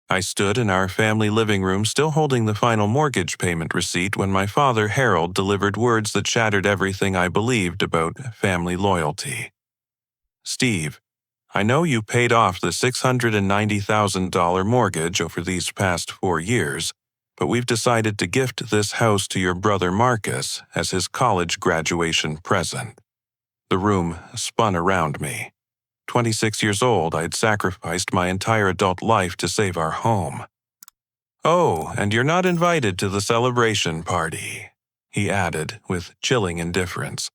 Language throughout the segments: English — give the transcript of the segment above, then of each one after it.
I stood in our family living room still holding the final mortgage payment receipt when my father, Harold, delivered words that shattered everything I believed about family loyalty. "Steve, I know you paid off the $690,000 mortgage over these past 4 years, but we've decided to gift this house to your brother Marcus as his college graduation present." The room spun around me. 26 years old, I'd sacrificed my entire adult life to save our home. "Oh, and you're not invited to the celebration party," he added with chilling indifference.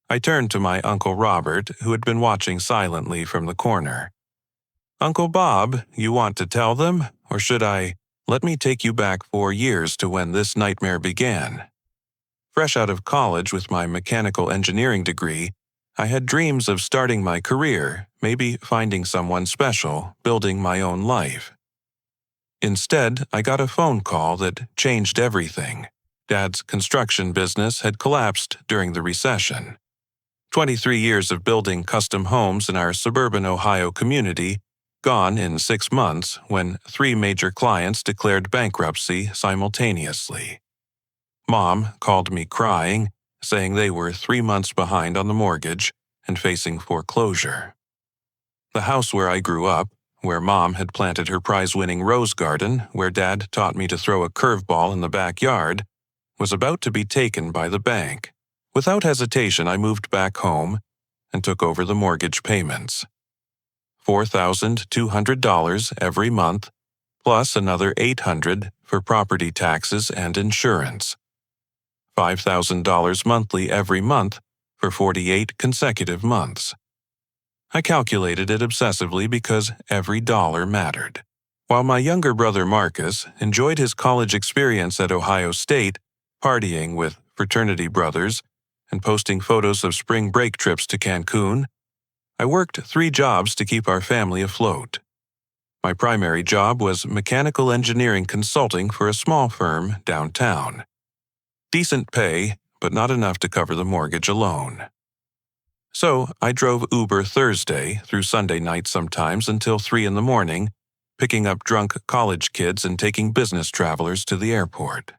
I turned to my Uncle Robert, who had been watching silently from the corner. "Uncle Bob, you want to tell them, or should I? Let me take you back 4 years to when this nightmare began." Fresh out of college with my mechanical engineering degree, I had dreams of starting my career, maybe finding someone special, building my own life. Instead, I got a phone call that changed everything. Dad's construction business had collapsed during the recession. 23 years of building custom homes in our suburban Ohio community, gone in 6 months when 3 major clients declared bankruptcy simultaneously. Mom called me crying, saying they were 3 months behind on the mortgage and facing foreclosure. The house where I grew up, where Mom had planted her prize-winning rose garden, where Dad taught me to throw a curveball in the backyard, was about to be taken by the bank. Without hesitation, I moved back home and took over the mortgage payments. $4,200 every month, plus another $800 for property taxes and insurance. $5,000 monthly every month for 48 consecutive months. I calculated it obsessively because every dollar mattered. While my younger brother Marcus enjoyed his college experience at Ohio State, partying with fraternity brothers and posting photos of spring break trips to Cancun, I worked 3 jobs to keep our family afloat. My primary job was mechanical engineering consulting for a small firm downtown. Decent pay, but not enough to cover the mortgage alone. So I drove Uber Thursday through Sunday night sometimes until 3 in the morning, picking up drunk college kids and taking business travelers to the airport.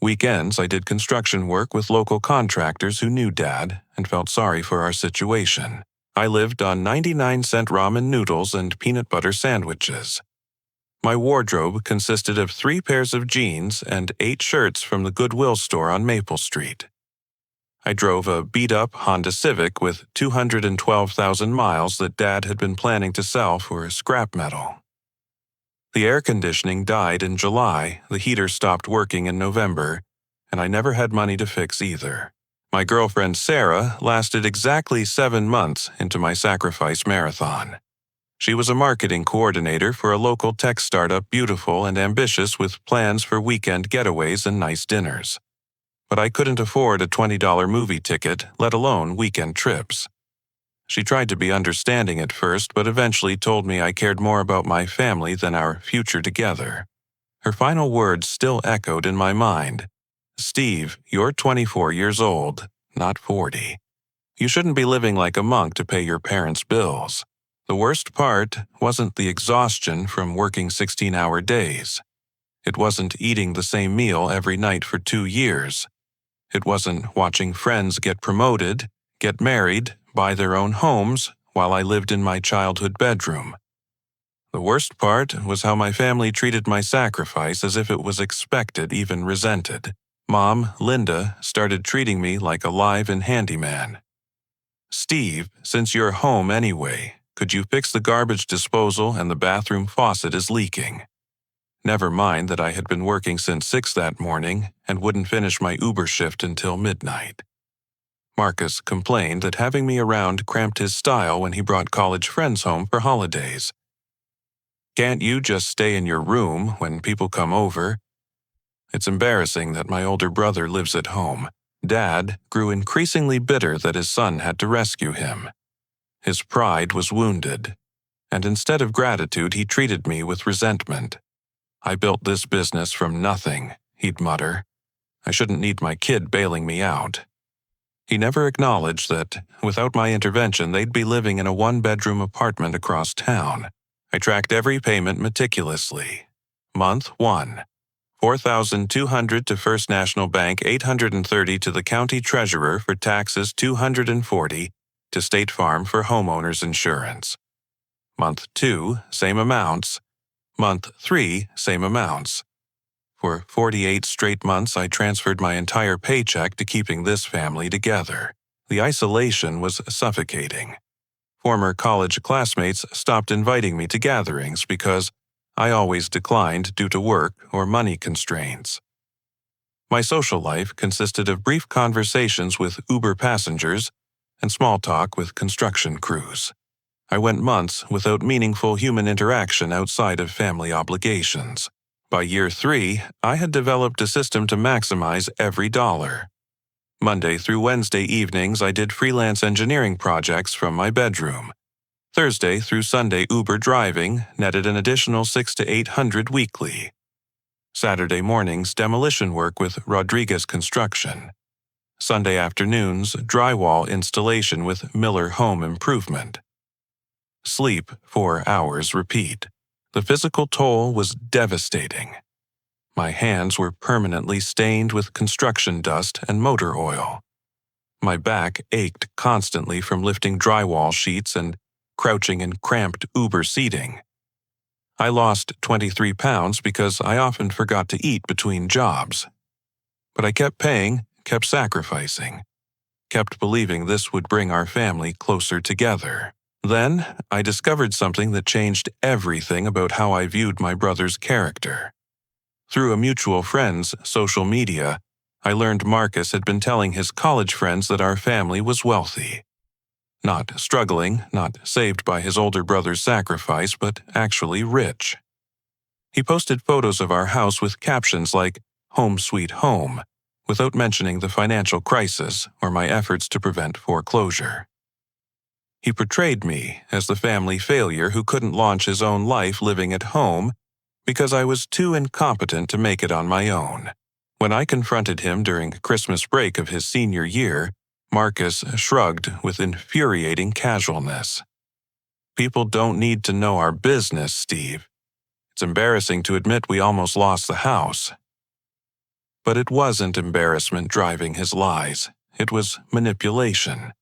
Weekends, I did construction work with local contractors who knew Dad and felt sorry for our situation. I lived on 99-cent ramen noodles and peanut butter sandwiches. My wardrobe consisted of 3 pairs of jeans and 8 shirts from the Goodwill store on Maple Street. I drove a beat-up Honda Civic with 212,000 miles that Dad had been planning to sell for scrap metal. The air conditioning died in July, the heater stopped working in November, and I never had money to fix either. My girlfriend Sarah lasted exactly 7 months into my sacrifice marathon. She was a marketing coordinator for a local tech startup, beautiful and ambitious with plans for weekend getaways and nice dinners. But I couldn't afford a $20 movie ticket, let alone weekend trips. She tried to be understanding at first, but eventually told me I cared more about my family than our future together. Her final words still echoed in my mind. "Steve, you're 24 years old, not 40. You shouldn't be living like a monk to pay your parents' bills." The worst part wasn't the exhaustion from working 16-hour days. It wasn't eating the same meal every night for 2 years. It wasn't watching friends get promoted, get married, buy their own homes while I lived in my childhood bedroom. The worst part was how my family treated my sacrifice as if it was expected, even resented. Mom, Linda, started treating me like a live-in handyman. "Steve, since you're home anyway, could you fix the garbage disposal and the bathroom faucet is leaking?" Never mind that I had been working since 6 that morning and wouldn't finish my Uber shift until midnight. Marcus complained that having me around cramped his style when he brought college friends home for holidays. "Can't you just stay in your room when people come over?" It's embarrassing that my older brother lives at home. Dad grew increasingly bitter that his son had to rescue him. His pride was wounded, and instead of gratitude, he treated me with resentment. "I built this business from nothing," he'd mutter. "I shouldn't need my kid bailing me out." He never acknowledged that, without my intervention, they'd be living in a 1-bedroom apartment across town. I tracked every payment meticulously. Month 1. $4,200 to First National Bank, $830 to the County Treasurer for taxes, $240 to State Farm for homeowners insurance. Month 2, same amounts. Month 3, same amounts. For 48 straight months, I transferred my entire paycheck to keeping this family together. The isolation was suffocating. Former college classmates stopped inviting me to gatherings because I always declined due to work or money constraints. My social life consisted of brief conversations with Uber passengers and small talk with construction crews. I went months without meaningful human interaction outside of family obligations. By year 3, I had developed a system to maximize every dollar. Monday through Wednesday evenings, I did freelance engineering projects from my bedroom. Thursday through Sunday Uber driving netted an additional $600 to $800 weekly. Saturday mornings demolition work with Rodriguez Construction. Sunday afternoons drywall installation with Miller Home Improvement. Sleep 4 hours repeat. The physical toll was devastating. My hands were permanently stained with construction dust and motor oil. My back ached constantly from lifting drywall sheets and crouching in cramped Uber seating. I lost 23 pounds because I often forgot to eat between jobs. But I kept paying, kept sacrificing, kept believing this would bring our family closer together. Then, I discovered something that changed everything about how I viewed my brother's character. Through a mutual friend's social media, I learned Marcus had been telling his college friends that our family was wealthy. Not struggling, not saved by his older brother's sacrifice, but actually rich. He posted photos of our house with captions like, "Home Sweet Home," without mentioning the financial crisis or my efforts to prevent foreclosure. He portrayed me as the family failure who couldn't launch his own life living at home because I was too incompetent to make it on my own. When I confronted him during Christmas break of his senior year, Marcus shrugged with infuriating casualness. "People don't need to know our business, Steve. It's embarrassing to admit we almost lost the house." But it wasn't embarrassment driving his lies. It was manipulation.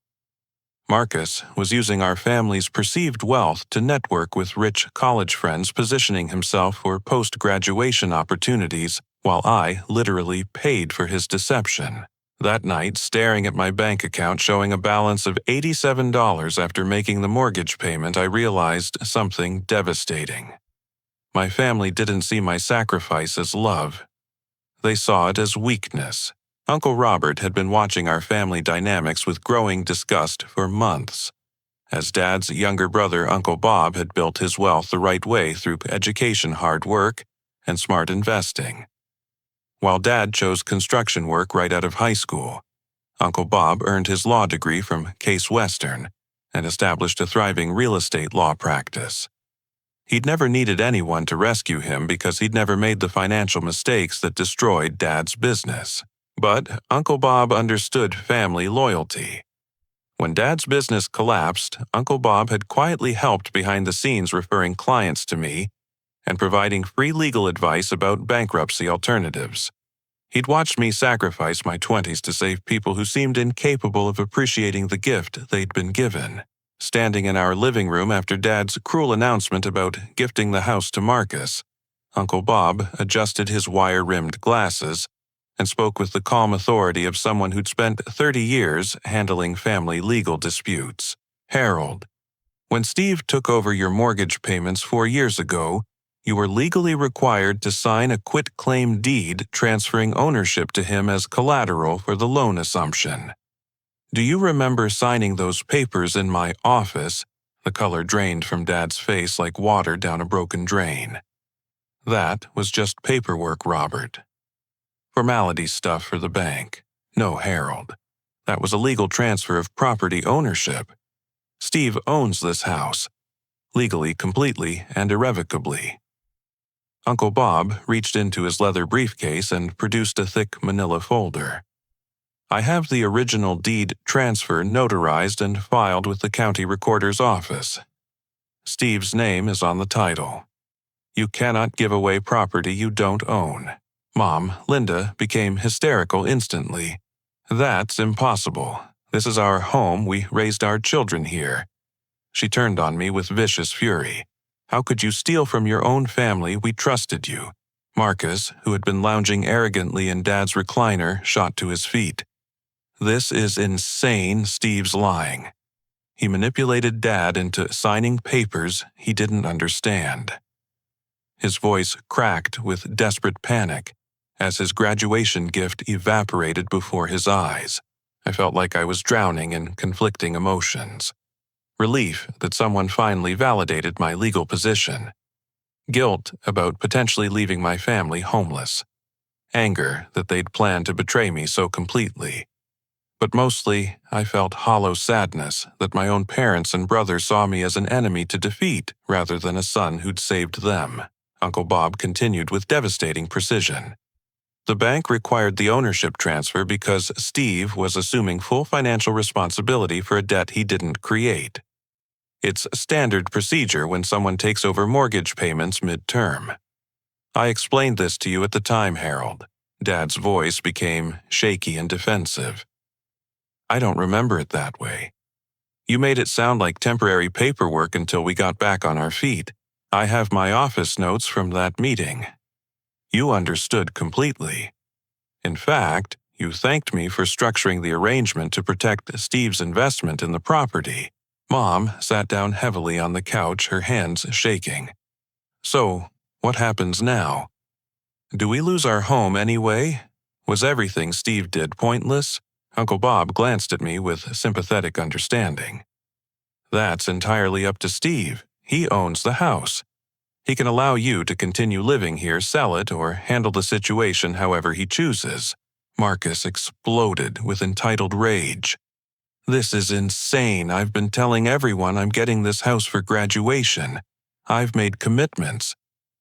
Marcus was using our family's perceived wealth to network with rich college friends, positioning himself for post-graduation opportunities while I literally paid for his deception. That night, staring at my bank account showing a balance of $87 after making the mortgage payment, I realized something devastating. My family didn't see my sacrifice as love. They saw it as weakness. Uncle Robert had been watching our family dynamics with growing disgust for months, as Dad's younger brother, Uncle Bob, had built his wealth the right way through education, hard work, and smart investing. While Dad chose construction work right out of high school, Uncle Bob earned his law degree from Case Western and established a thriving real estate law practice. He'd never needed anyone to rescue him because he'd never made the financial mistakes that destroyed Dad's business. But Uncle Bob understood family loyalty. When Dad's business collapsed, Uncle Bob had quietly helped behind the scenes, referring clients to me and providing free legal advice about bankruptcy alternatives. He'd watched me sacrifice my 20s to save people who seemed incapable of appreciating the gift they'd been given. Standing in our living room after Dad's cruel announcement about gifting the house to Marcus, Uncle Bob adjusted his wire-rimmed glasses and spoke with the calm authority of someone who'd spent 30 years handling family legal disputes. "Harold, when Steve took over your mortgage payments 4 years ago, you were legally required to sign a quitclaim deed transferring ownership to him as collateral for the loan assumption. Do you remember signing those papers in my office?" The color drained from Dad's face like water down a broken drain. "That was just paperwork, Robert. Formality stuff for the bank. No, Harold. That was a legal transfer of property ownership. Steve owns this house, legally, completely, and irrevocably." Uncle Bob reached into his leather briefcase and produced a thick manila folder. "I have the original deed transfer notarized and filed with the county recorder's office. Steve's name is on the title. You cannot give away property you don't own. Mom, Linda, became hysterical instantly. That's impossible. This is our home. We raised our children here. She turned on me with vicious fury. How could you steal from your own family? We trusted you. Marcus, who had been lounging arrogantly in Dad's recliner, shot to his feet. This is insane. Steve's lying. He manipulated Dad into signing papers he didn't understand. His voice cracked with desperate panic as his graduation gift evaporated before his eyes. I felt like I was drowning in conflicting emotions. Relief that someone finally validated my legal position. Guilt about potentially leaving my family homeless. Anger that they'd planned to betray me so completely. But mostly, I felt hollow sadness that my own parents and brother saw me as an enemy to defeat rather than a son who'd saved them. Uncle Bob continued with devastating precision. The bank required the ownership transfer because Steve was assuming full financial responsibility for a debt he didn't create. It's standard procedure when someone takes over mortgage payments mid-term. I explained this to you at the time, Harold. Dad's voice became shaky and defensive. I don't remember it that way. You made it sound like temporary paperwork until we got back on our feet. I have my office notes from that meeting. You understood completely. In fact, you thanked me for structuring the arrangement to protect Steve's investment in the property. Mom sat down heavily on the couch, her hands shaking. So, what happens now? Do we lose our home anyway? Was everything Steve did pointless? Uncle Bob glanced at me with sympathetic understanding. That's entirely up to Steve. He owns the house. He can allow you to continue living here, sell it, or handle the situation however he chooses. Marcus exploded with entitled rage. This is insane. I've been telling everyone I'm getting this house for graduation. I've made commitments.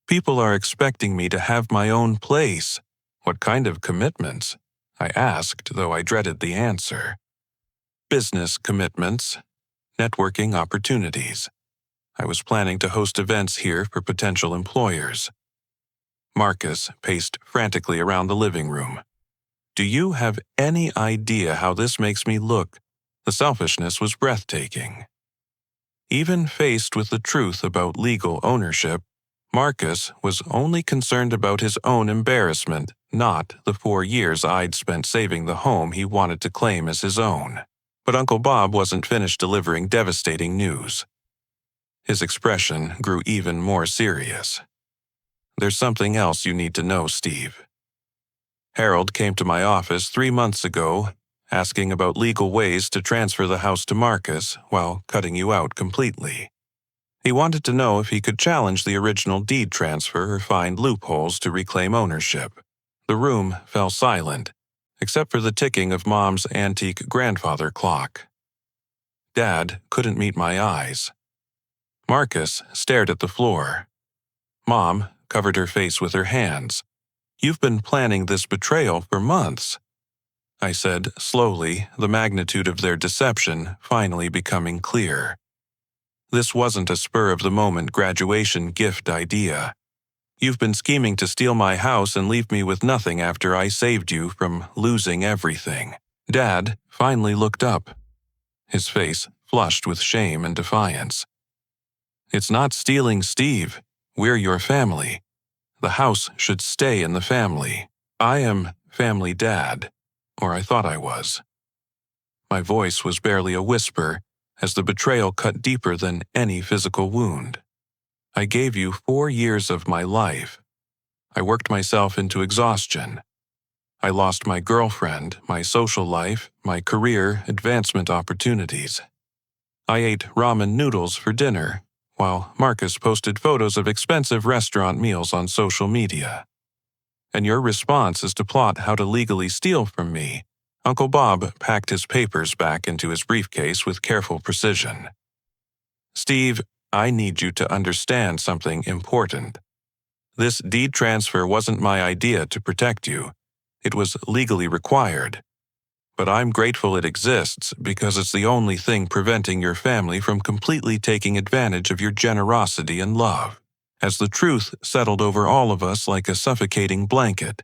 People are expecting me to have my own place. What kind of commitments? I asked, though I dreaded the answer. Business commitments, networking opportunities. I was planning to host events here for potential employers. Marcus paced frantically around the living room. Do you have any idea how this makes me look? The selfishness was breathtaking. Even faced with the truth about legal ownership, Marcus was only concerned about his own embarrassment, not the 4 years I'd spent saving the home he wanted to claim as his own. But Uncle Bob wasn't finished delivering devastating news. His expression grew even more serious. There's something else you need to know, Steve. Harold came to my office 3 months ago, asking about legal ways to transfer the house to Marcus while cutting you out completely. He wanted to know if he could challenge the original deed transfer or find loopholes to reclaim ownership. The room fell silent, except for the ticking of Mom's antique grandfather clock. Dad couldn't meet my eyes. Marcus stared at the floor. Mom covered her face with her hands. You've been planning this betrayal for months. I said slowly, the magnitude of their deception finally becoming clear. This wasn't a spur-of-the-moment graduation gift idea. You've been scheming to steal my house and leave me with nothing after I saved you from losing everything. Dad finally looked up, his face flushed with shame and defiance. It's not stealing, Steve. We're your family. The house should stay in the family. I am family dad, or I thought I was. My voice was barely a whisper, as the betrayal cut deeper than any physical wound. I gave you 4 years of my life. I worked myself into exhaustion. I lost my girlfriend, my social life, my career advancement opportunities. I ate ramen noodles for dinner, while Marcus posted photos of expensive restaurant meals on social media. And your response is to plot how to legally steal from me. Uncle Bob packed his papers back into his briefcase with careful precision. Steve, I need you to understand something important. This deed transfer wasn't my idea to protect you. It was legally required. but I'm grateful it exists because it's the only thing preventing your family from completely taking advantage of your generosity and love. As the truth settled over all of us like a suffocating blanket,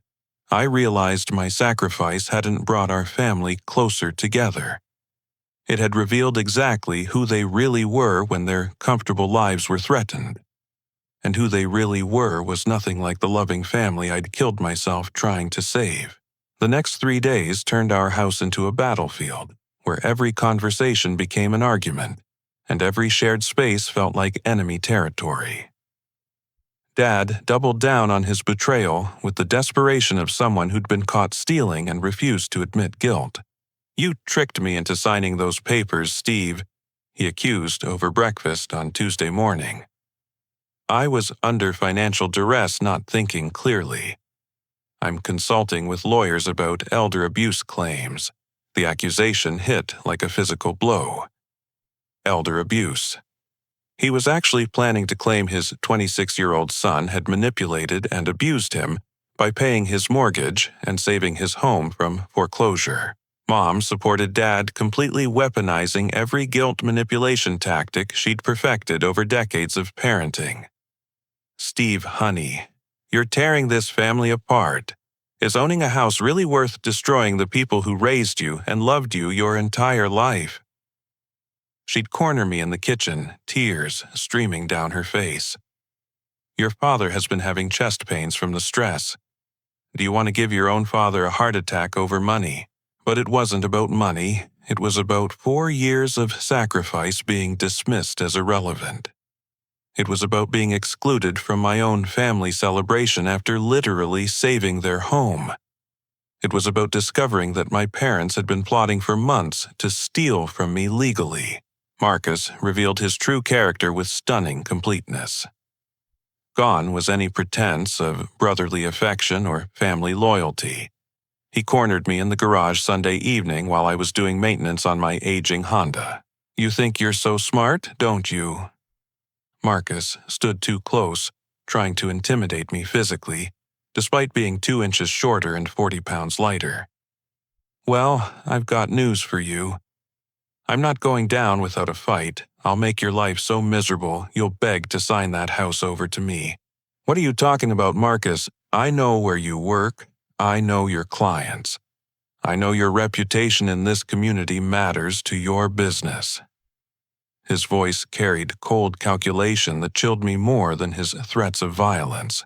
I realized my sacrifice hadn't brought our family closer together. It had revealed exactly who they really were when their comfortable lives were threatened. And who they really were was nothing like the loving family I'd killed myself trying to save. The next 3 days turned our house into a battlefield, where every conversation became an argument, and every shared space felt like enemy territory. Dad doubled down on his betrayal with the desperation of someone who'd been caught stealing and refused to admit guilt. "You tricked me into signing those papers, Steve," he accused over breakfast on Tuesday morning. I was under financial duress, not thinking clearly. I'm consulting with lawyers about elder abuse claims. The accusation hit like a physical blow. Elder abuse. He was actually planning to claim his 26-year-old son had manipulated and abused him by paying his mortgage and saving his home from foreclosure. Mom supported Dad, completely weaponizing every guilt manipulation tactic she'd perfected over decades of parenting. "Steve, honey, you're tearing this family apart. Is owning a house really worth destroying the people who raised you and loved you your entire life?" She'd corner me in the kitchen, tears streaming down her face. "Your father has been having chest pains from the stress. Do you want to give your own father a heart attack over money?" But it wasn't about money. It was about 4 years of sacrifice being dismissed as irrelevant. It was about being excluded from my own family celebration after literally saving their home. It was about discovering that my parents had been plotting for months to steal from me legally. Marcus revealed his true character with stunning completeness. Gone was any pretense of brotherly affection or family loyalty. He cornered me in the garage Sunday evening while I was doing maintenance on my aging Honda. "You think you're so smart, don't you?" Marcus stood too close, trying to intimidate me physically, despite being 2 inches shorter and 40 pounds lighter. "Well, I've got news for you. I'm not going down without a fight. I'll make your life so miserable you'll beg to sign that house over to me." "What are you talking about, Marcus? I know where you work. I know your clients. I know your reputation in this community matters to your business." His voice carried cold calculation that chilled me more than his threats of violence.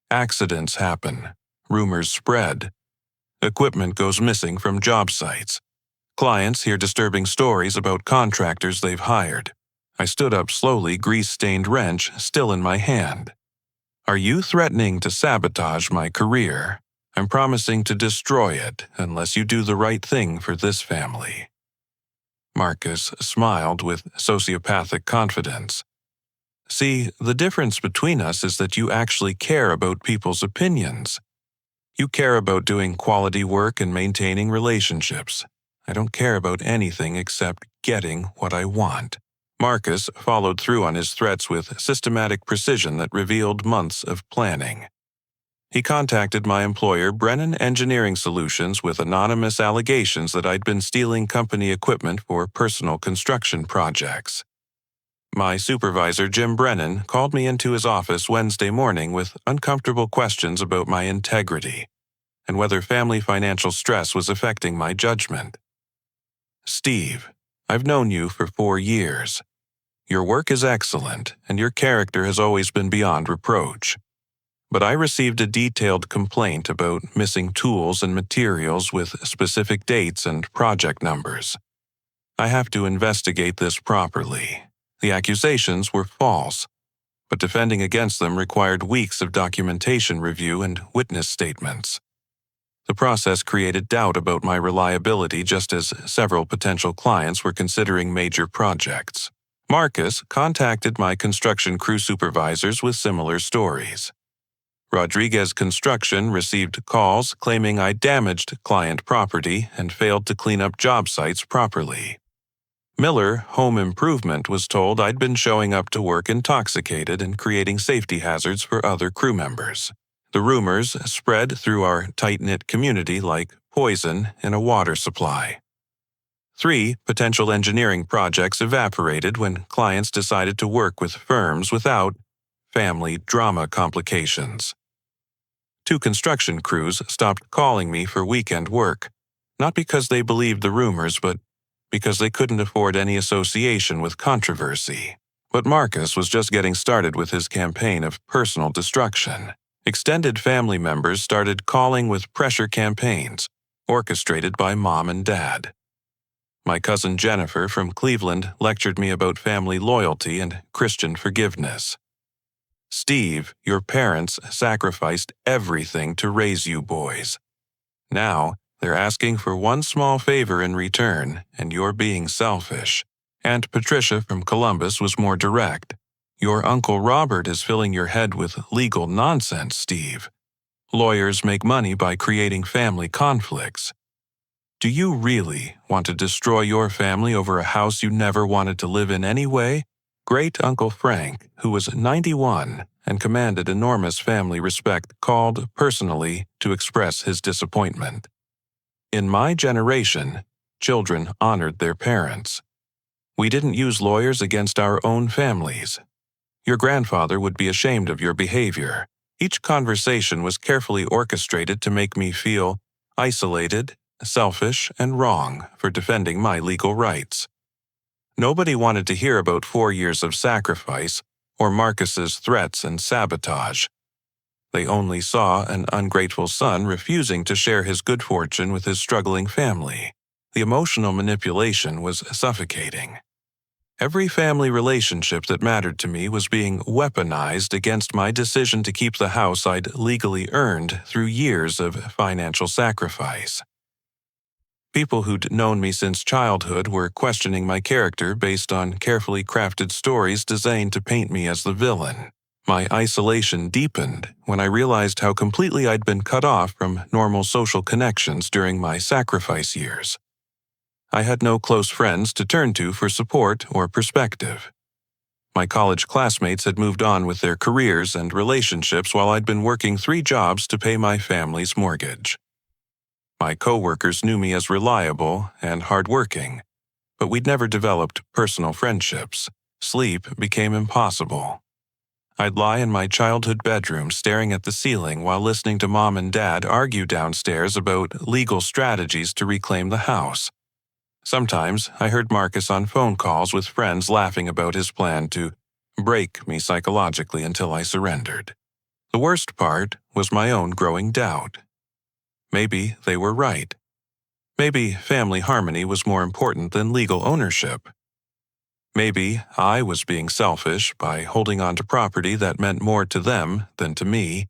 Accidents happen. Rumors spread. Equipment goes missing from job sites. Clients hear disturbing stories about contractors they've hired. I stood up slowly, grease-stained wrench still in my hand. "Are you threatening to sabotage my career? I'm promising to destroy it unless you do the right thing for this family." Marcus smiled with sociopathic confidence. "See, the difference between us is that you actually care about people's opinions. You care about doing quality work and maintaining relationships. I don't care about anything except getting what I want." Marcus followed through on his threats with systematic precision that revealed months of planning. He contacted my employer, Brennan Engineering Solutions, with anonymous allegations that I'd been stealing company equipment for personal construction projects. My supervisor, Jim Brennan, called me into his office Wednesday morning with uncomfortable questions about my integrity and whether family financial stress was affecting my judgment. "Steve, I've known you for 4 years. Your work is excellent, and your character has always been beyond reproach. But I received a detailed complaint about missing tools and materials with specific dates and project numbers. I have to investigate this properly. The accusations were false, but defending against them required weeks of documentation review and witness statements. The process created doubt about my reliability just as several potential clients were considering major projects. Marcus contacted my construction crew supervisors with similar stories. Rodriguez Construction received calls claiming I damaged client property and failed to clean up job sites properly. Miller Home Improvement was told I'd been showing up to work intoxicated and creating safety hazards for other crew members. The rumors spread through our tight-knit community like poison in a water supply. 3 potential engineering projects evaporated when clients decided to work with firms without family drama complications. 2 construction crews stopped calling me for weekend work, not because they believed the rumors, but because they couldn't afford any association with controversy. But Marcus was just getting started with his campaign of personal destruction. Extended family members started calling with pressure campaigns, orchestrated by Mom and Dad. My cousin Jennifer from Cleveland lectured me about family loyalty and Christian forgiveness. Steve, your parents sacrificed everything to raise you boys. Now, they're asking for one small favor in return, and you're being selfish. And Patricia from Columbus was more direct. Your Uncle Robert is filling your head with legal nonsense, Steve. Lawyers make money by creating family conflicts. Do you really want to destroy your family over a house you never wanted to live in anyway? Great Uncle Frank, who was 91 and commanded enormous family respect, called personally to express his disappointment. In my generation, children honored their parents. We didn't use lawyers against our own families. Your grandfather would be ashamed of your behavior. Each conversation was carefully orchestrated to make me feel isolated, selfish, and wrong for defending my legal rights. Nobody wanted to hear about 4 years of sacrifice or Marcus's threats and sabotage. They only saw an ungrateful son refusing to share his good fortune with his struggling family. The emotional manipulation was suffocating. Every family relationship that mattered to me was being weaponized against my decision to keep the house I'd legally earned through years of financial sacrifice. People who'd known me since childhood were questioning my character based on carefully crafted stories designed to paint me as the villain. My isolation deepened when I realized how completely I'd been cut off from normal social connections during my sacrifice years. I had no close friends to turn to for support or perspective. My college classmates had moved on with their careers and relationships while I'd been working 3 jobs to pay my family's mortgage. My coworkers knew me as reliable and hardworking, but we'd never developed personal friendships. Sleep became impossible. I'd lie in my childhood bedroom staring at the ceiling while listening to Mom and Dad argue downstairs about legal strategies to reclaim the house. Sometimes I heard Marcus on phone calls with friends laughing about his plan to break me psychologically until I surrendered. The worst part was my own growing doubt. Maybe they were right. Maybe family harmony was more important than legal ownership. Maybe I was being selfish by holding on to property that meant more to them than to me.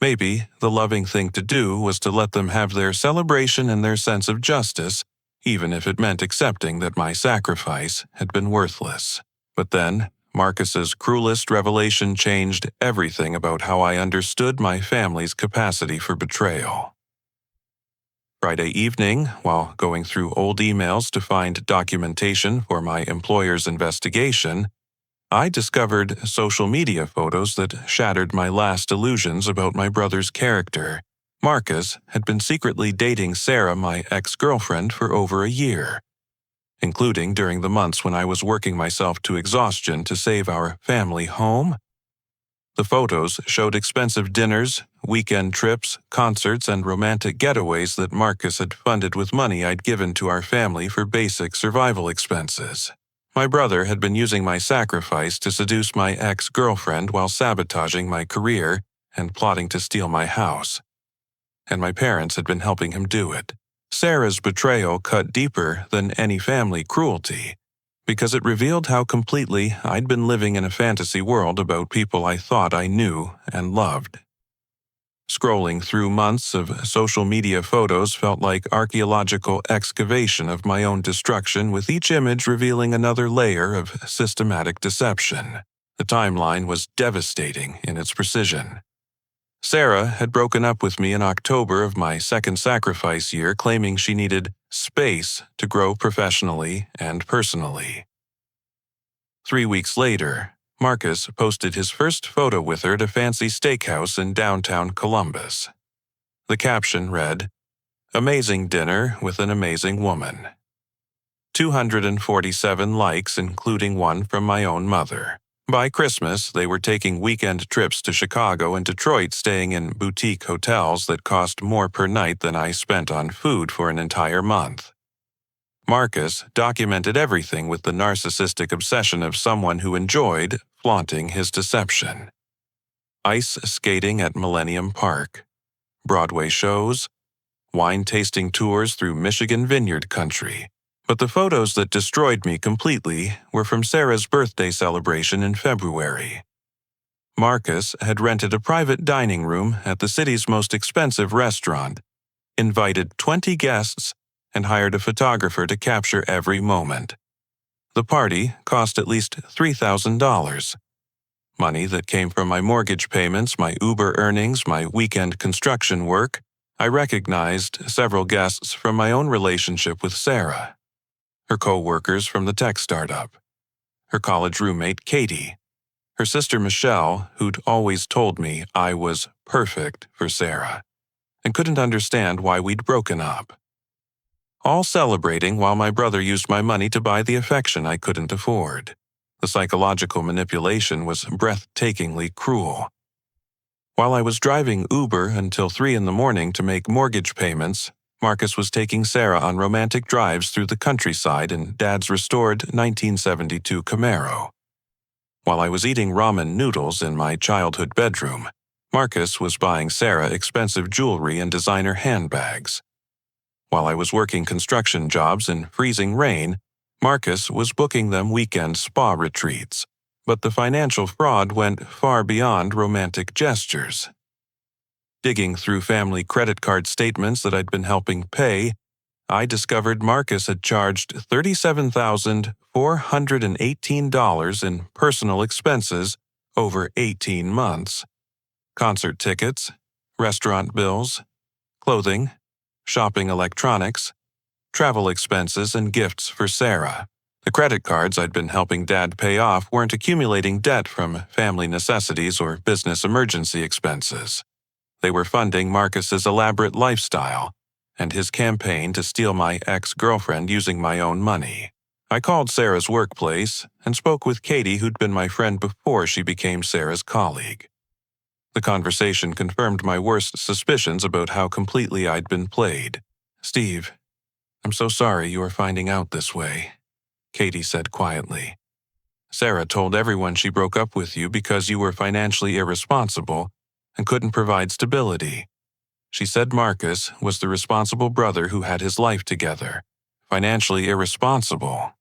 Maybe the loving thing to do was to let them have their celebration and their sense of justice, even if it meant accepting that my sacrifice had been worthless. But then, Marcus's cruelest revelation changed everything about how I understood my family's capacity for betrayal. Friday evening, while going through old emails to find documentation for my employer's investigation, I discovered social media photos that shattered my last illusions about my brother's character. Marcus had been secretly dating Sarah, my ex-girlfriend, for over a year, including during the months when I was working myself to exhaustion to save our family home. The photos showed expensive dinners, weekend trips, concerts, and romantic getaways that Marcus had funded with money I'd given to our family for basic survival expenses. My brother had been using my sacrifice to seduce my ex-girlfriend while sabotaging my career and plotting to steal my house. And my parents had been helping him do it. Sarah's betrayal cut deeper than any family cruelty, because it revealed how completely I'd been living in a fantasy world about people I thought I knew and loved. Scrolling through months of social media photos felt like archaeological excavation of my own destruction, with each image revealing another layer of systematic deception. The timeline was devastating in its precision. Sarah had broken up with me in October of my second sacrifice year, claiming she needed space to grow professionally and personally. 3 weeks later, Marcus posted his first photo with her at a fancy steakhouse in downtown Columbus. The caption read, Amazing dinner with an amazing woman. 247 likes, including one from my own mother. By Christmas, they were taking weekend trips to Chicago and Detroit, staying in boutique hotels that cost more per night than I spent on food for an entire month. Marcus documented everything with the narcissistic obsession of someone who enjoyed flaunting his deception. Ice skating at Millennium Park, Broadway shows, wine tasting tours through Michigan vineyard country. But the photos that destroyed me completely were from Sarah's birthday celebration in February. Marcus had rented a private dining room at the city's most expensive restaurant, invited 20 guests, and hired a photographer to capture every moment. The party cost at least $3,000. Money that came from my mortgage payments, my Uber earnings, my weekend construction work. I recognized several guests from my own relationship with Sarah. Her co-workers from the tech startup, her college roommate Katie, her sister Michelle, who'd always told me I was perfect for Sarah, and couldn't understand why we'd broken up. All celebrating while my brother used my money to buy the affection I couldn't afford. The psychological manipulation was breathtakingly cruel. While I was driving Uber until 3 a.m. to make mortgage payments, Marcus was taking Sarah on romantic drives through the countryside in Dad's restored 1972 Camaro. While I was eating ramen noodles in my childhood bedroom, Marcus was buying Sarah expensive jewelry and designer handbags. While I was working construction jobs in freezing rain, Marcus was booking them weekend spa retreats. But the financial fraud went far beyond romantic gestures. Digging through family credit card statements that I'd been helping pay, I discovered Marcus had charged $37,418 in personal expenses over 18 months. Concert tickets, restaurant bills, clothing, shopping electronics, travel expenses, and gifts for Sarah. The credit cards I'd been helping Dad pay off weren't accumulating debt from family necessities or business emergency expenses. They were funding Marcus's elaborate lifestyle and his campaign to steal my ex-girlfriend using my own money. I called Sarah's workplace and spoke with Katie, who'd been my friend before she became Sarah's colleague. The conversation confirmed my worst suspicions about how completely I'd been played. "Steve, I'm so sorry you are finding out this way," Katie said quietly. "Sarah told everyone she broke up with you because you were financially irresponsible and couldn't provide stability. She said Marcus was the responsible brother who had his life together. Financially irresponsible.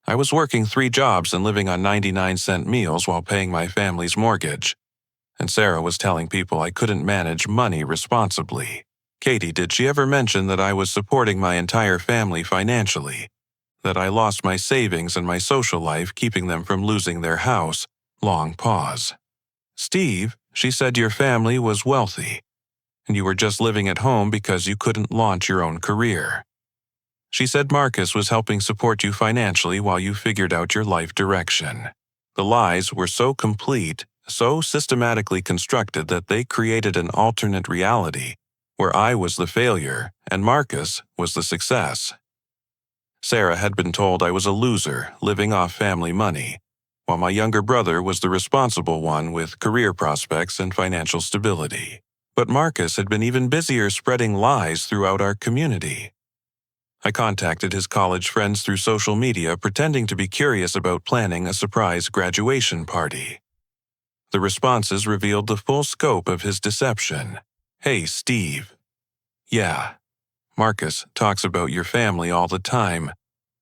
I was working 3 jobs and living on 99-cent meals while paying my family's mortgage. And Sarah was telling people I couldn't manage money responsibly. Katie, did she ever mention that I was supporting my entire family financially? That I lost my savings and my social life, keeping them from losing their house?" Long pause. "Steve, she said your family was wealthy, and you were just living at home because you couldn't launch your own career. She said Marcus was helping support you financially while you figured out your life direction." The lies were so complete, so systematically constructed that they created an alternate reality where I was the failure and Marcus was the success. Sarah had been told I was a loser living off family money, while my younger brother was the responsible one with career prospects and financial stability. But Marcus had been even busier spreading lies throughout our community. I contacted his college friends through social media, pretending to be curious about planning a surprise graduation party. The responses revealed the full scope of his deception. "Hey, Steve. Yeah, Marcus talks about your family all the time.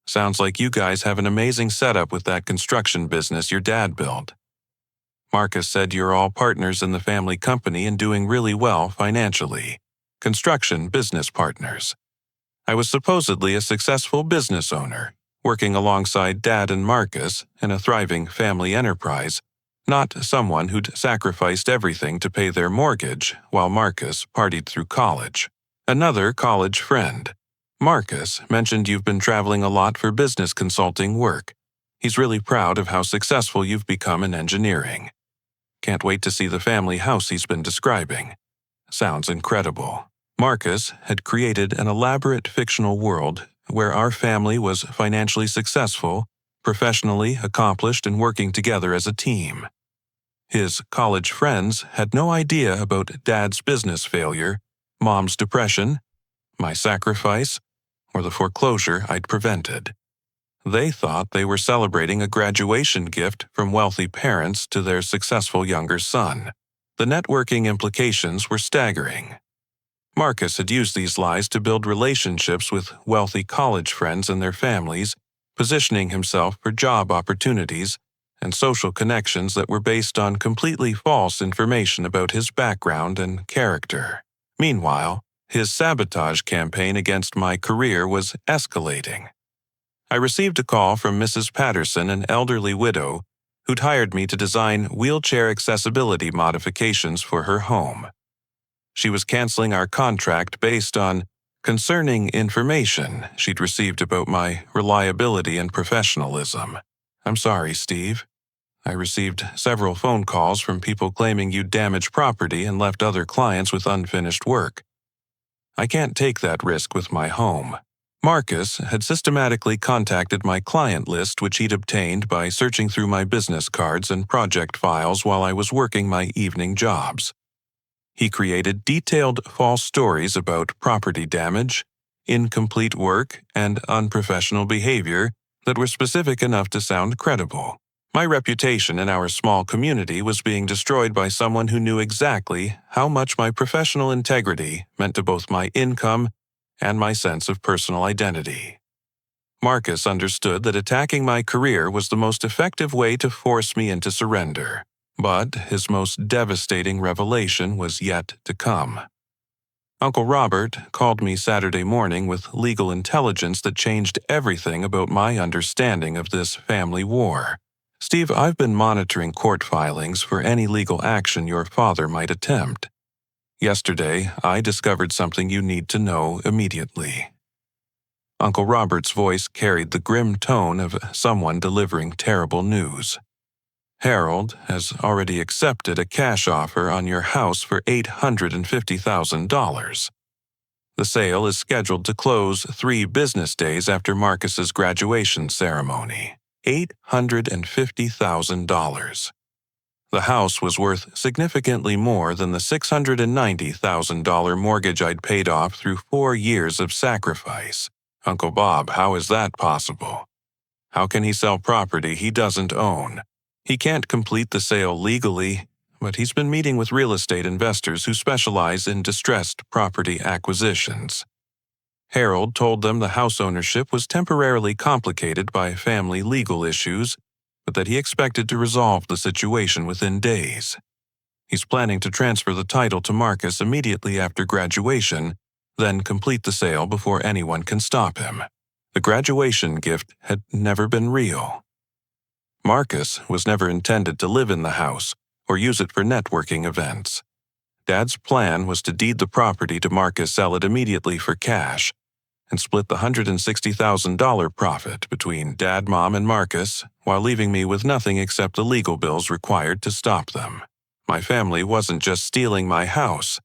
Sounds like you guys have an amazing setup with that construction business your dad built. Marcus said you're all partners in the family company and doing really well financially. Construction business partners. I was supposedly a successful business owner, working alongside Dad and Marcus in a thriving family enterprise, not someone who'd sacrificed everything to pay their mortgage while Marcus partied through college." Another college friend. "Marcus mentioned you've been traveling a lot for business consulting work. He's really proud of how successful you've become in engineering. Can't wait to see the family house he's been describing. Sounds incredible. Marcus had created an elaborate fictional world where our family was financially successful, professionally accomplished, and working together as a team. His college friends had no idea about Dad's business failure, Mom's depression, my sacrifice, or the foreclosure I'd prevented. They thought they were celebrating a graduation gift from wealthy parents to their successful younger son. The networking implications were staggering. Marcus had used these lies to build relationships with wealthy college friends and their families, positioning himself for job opportunities and social connections that were based on completely false information about his background and character. Meanwhile, his sabotage campaign against my career was escalating. I received a call from Mrs. Patterson, an elderly widow, who'd hired me to design wheelchair accessibility modifications for her home. She was canceling our contract based on concerning information she'd received about my reliability and professionalism. I'm sorry, Steve. I received several phone calls from people claiming you damaged property and left other clients with unfinished work. I can't take that risk with my home. Marcus had systematically contacted my client list, which he'd obtained by searching through my business cards and project files while I was working my evening jobs. He created detailed false stories about property damage, incomplete work, and unprofessional behavior that were specific enough to sound credible. My reputation in our small community was being destroyed by someone who knew exactly how much my professional integrity meant to both my income and my sense of personal identity. Marcus understood that attacking my career was the most effective way to force me into surrender, but his most devastating revelation was yet to come. Uncle Robert called me Saturday morning with legal intelligence that changed everything about my understanding of this family war. Steve, I've been monitoring court filings for any legal action your father might attempt. Yesterday, I discovered something you need to know immediately. Uncle Robert's voice carried the grim tone of someone delivering terrible news. Harold has already accepted a cash offer on your house for $850,000. The sale is scheduled to close 3 business days after Marcus's graduation ceremony. $850,000. The house was worth significantly more than the $690,000 mortgage I'd paid off through 4 years of sacrifice. Uncle Bob, how is that possible? How can he sell property he doesn't own? He can't complete the sale legally, but he's been meeting with real estate investors who specialize in distressed property acquisitions. Harold told them the house ownership was temporarily complicated by family legal issues, but that he expected to resolve the situation within days. He's planning to transfer the title to Marcus immediately after graduation, then complete the sale before anyone can stop him. The graduation gift had never been real. Marcus was never intended to live in the house or use it for networking events. Dad's plan was to deed the property to Marcus, sell it immediately for cash, and split the $160,000 profit between Dad, Mom, and Marcus, while leaving me with nothing except the legal bills required to stop them. My family wasn't just stealing my house.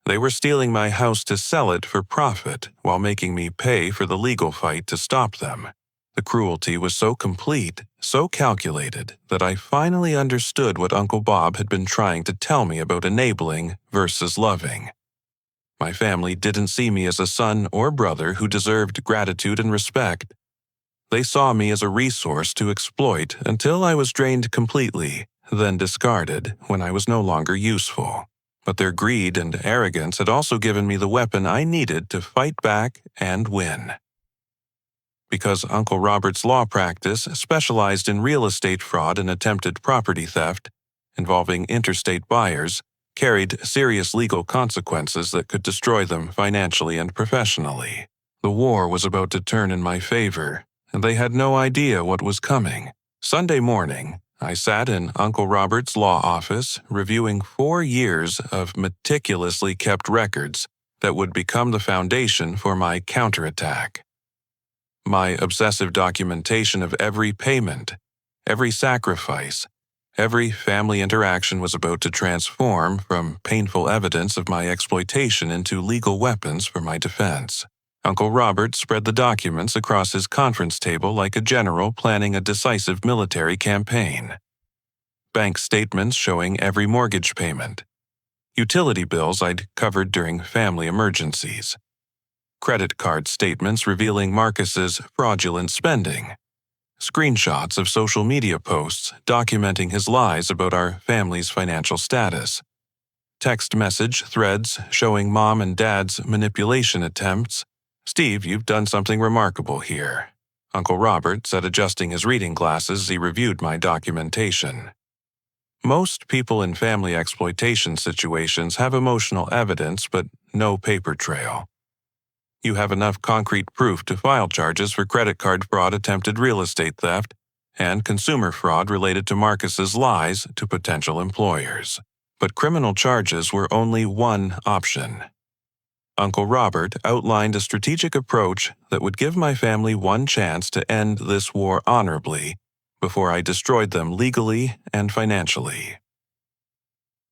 They were stealing my house to sell it for profit while making me pay for the legal fight to stop them. The cruelty was so complete, so calculated, that I finally understood what Uncle Bob had been trying to tell me about enabling versus loving. My family didn't see me as a son or brother who deserved gratitude and respect. They saw me as a resource to exploit until I was drained completely, then discarded when I was no longer useful. But their greed and arrogance had also given me the weapon I needed to fight back and win. Because Uncle Robert's law practice specialized in real estate fraud and attempted property theft, involving interstate buyers, carried serious legal consequences that could destroy them financially and professionally. The war was about to turn in my favor, and they had no idea what was coming. Sunday morning, I sat in Uncle Robert's law office reviewing 4 years of meticulously kept records that would become the foundation for my counterattack. My obsessive documentation of every payment, every sacrifice, Every family interaction was about to transform from painful evidence of my exploitation into legal weapons for my defense. Uncle Robert spread the documents across his conference table like a general planning a decisive military campaign. Bank statements showing every mortgage payment. Utility bills I'd covered during family emergencies. Credit card statements revealing Marcus's fraudulent spending. Screenshots of social media posts documenting his lies about our family's financial status. Text message threads showing Mom and Dad's manipulation attempts. "Steve, you've done something remarkable here," Uncle Robert said, adjusting his reading glasses as he reviewed my documentation. Most people in family exploitation situations have emotional evidence but no paper trail. You have enough concrete proof to file charges for credit card fraud, attempted real estate theft, and consumer fraud related to Marcus's lies to potential employers. But criminal charges were only one option. Uncle Robert outlined a strategic approach that would give my family one chance to end this war honorably before I destroyed them legally and financially.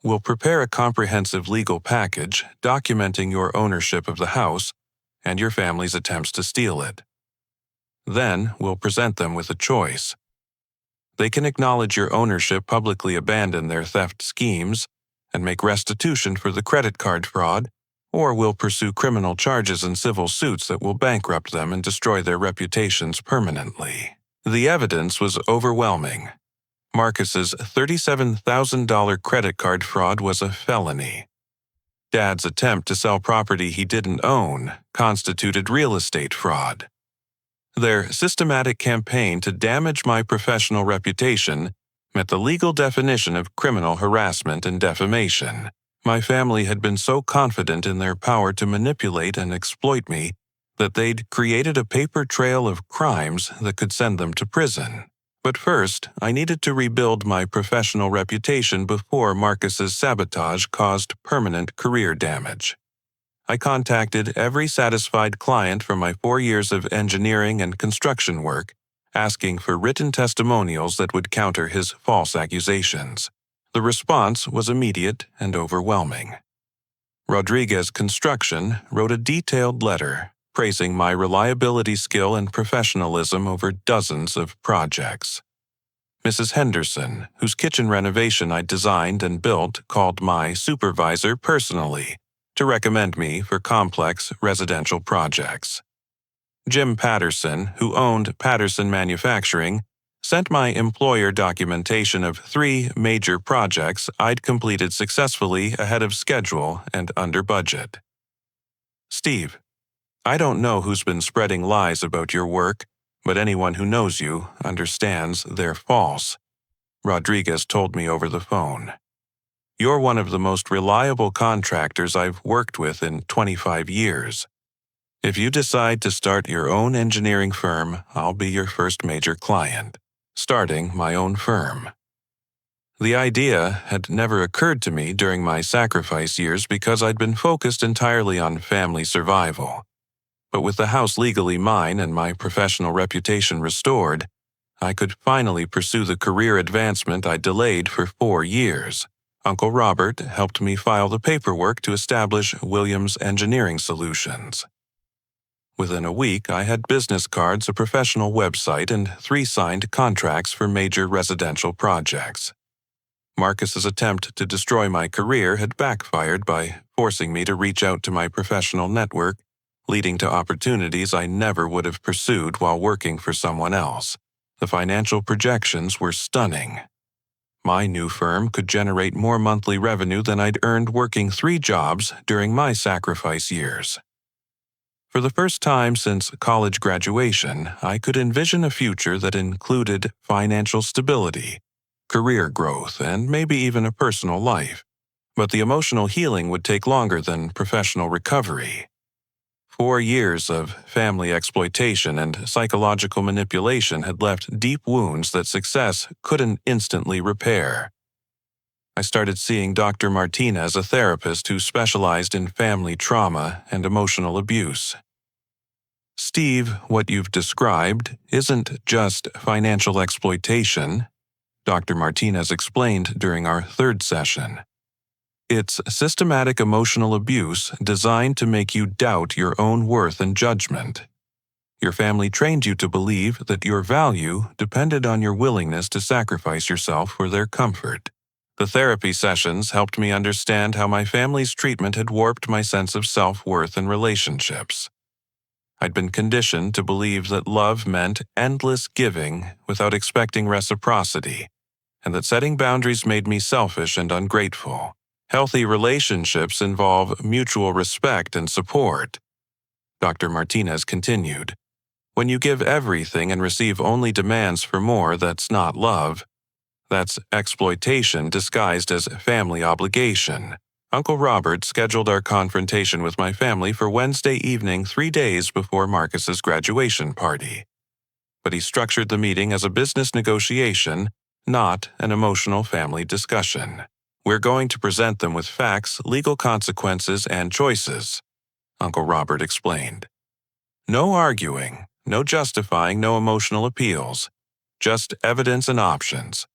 "We'll prepare a comprehensive legal package documenting your ownership of the house and your family's attempts to steal it. Then we'll present them with a choice. They can acknowledge your ownership, publicly abandon their theft schemes, and make restitution for the credit card fraud, or we'll pursue criminal charges and civil suits that will bankrupt them and destroy their reputations permanently." The evidence was overwhelming. Marcus's $37,000 credit card fraud was a felony. Dad's attempt to sell property he didn't own constituted real estate fraud. Their systematic campaign to damage my professional reputation met the legal definition of criminal harassment and defamation. My family had been so confident in their power to manipulate and exploit me that they'd created a paper trail of crimes that could send them to prison. But first, I needed to rebuild my professional reputation before Marcus's sabotage caused permanent career damage. I contacted every satisfied client from my 4 years of engineering and construction work, asking for written testimonials that would counter his false accusations. The response was immediate and overwhelming. Rodriguez Construction wrote a detailed letter praising my reliability, skill, and professionalism over dozens of projects. Mrs. Henderson, whose kitchen renovation I designed and built, called my supervisor personally to recommend me for complex residential projects. Jim Patterson, who owned Patterson Manufacturing, sent my employer documentation of 3 major projects I'd completed successfully ahead of schedule and under budget. "Steve, I don't know who's been spreading lies about your work, but anyone who knows you understands they're false," Rodriguez told me over the phone. "You're one of the most reliable contractors I've worked with in 25 years. If you decide to start your own engineering firm, I'll be your first major client, starting my own firm." The idea had never occurred to me during my sacrifice years because I'd been focused entirely on family survival. But with the house legally mine and my professional reputation restored, I could finally pursue the career advancement I delayed for 4 years. Uncle Robert helped me file the paperwork to establish Williams Engineering Solutions. Within a week, I had business cards, a professional website, and 3 signed contracts for major residential projects. Marcus's attempt to destroy my career had backfired by forcing me to reach out to my professional network, leading to opportunities I never would have pursued while working for someone else. The financial projections were stunning. My new firm could generate more monthly revenue than I'd earned working 3 jobs during my sacrifice years. For the first time since college graduation, I could envision a future that included financial stability, career growth, and maybe even a personal life. But the emotional healing would take longer than professional recovery. 4 years of family exploitation and psychological manipulation had left deep wounds that success couldn't instantly repair. I started seeing Dr. Martinez, a therapist who specialized in family trauma and emotional abuse. "Steve, what you've described isn't just financial exploitation, Dr. Martinez explained during our third session. It's systematic emotional abuse designed to make you doubt your own worth and judgment. Your family trained you to believe that your value depended on your willingness to sacrifice yourself for their comfort. The therapy sessions helped me understand how my family's treatment had warped my sense of self-worth in relationships. I'd been conditioned to believe that love meant endless giving without expecting reciprocity, and that setting boundaries made me selfish and ungrateful. Healthy relationships involve mutual respect and support. Dr. Martinez continued. When you give everything and receive only demands for more, that's not love. That's exploitation disguised as family obligation. Uncle Robert scheduled our confrontation with my family for Wednesday evening 3 days before Marcus's graduation party. But he structured the meeting as a business negotiation, not an emotional family discussion. We're going to present them with facts, legal consequences, and choices, Uncle Robert explained. No arguing, no justifying, no emotional appeals, just evidence and options.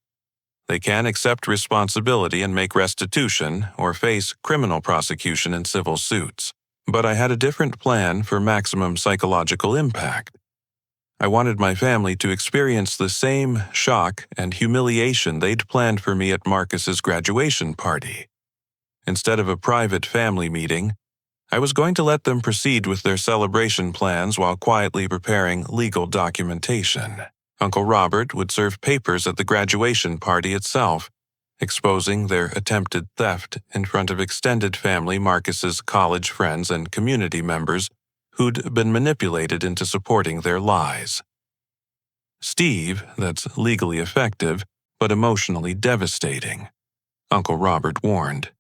They can accept responsibility and make restitution or face criminal prosecution in civil suits. But I had a different plan for maximum psychological impact. I wanted my family to experience the same shock and humiliation they'd planned for me at Marcus's graduation party. Instead of a private family meeting, I was going to let them proceed with their celebration plans while quietly preparing legal documentation. Uncle Robert would serve papers at the graduation party itself, exposing their attempted theft in front of extended family, Marcus's college friends, and community members who'd been manipulated into supporting their lies. Steve, that's legally effective, but emotionally devastating, Uncle Robert warned.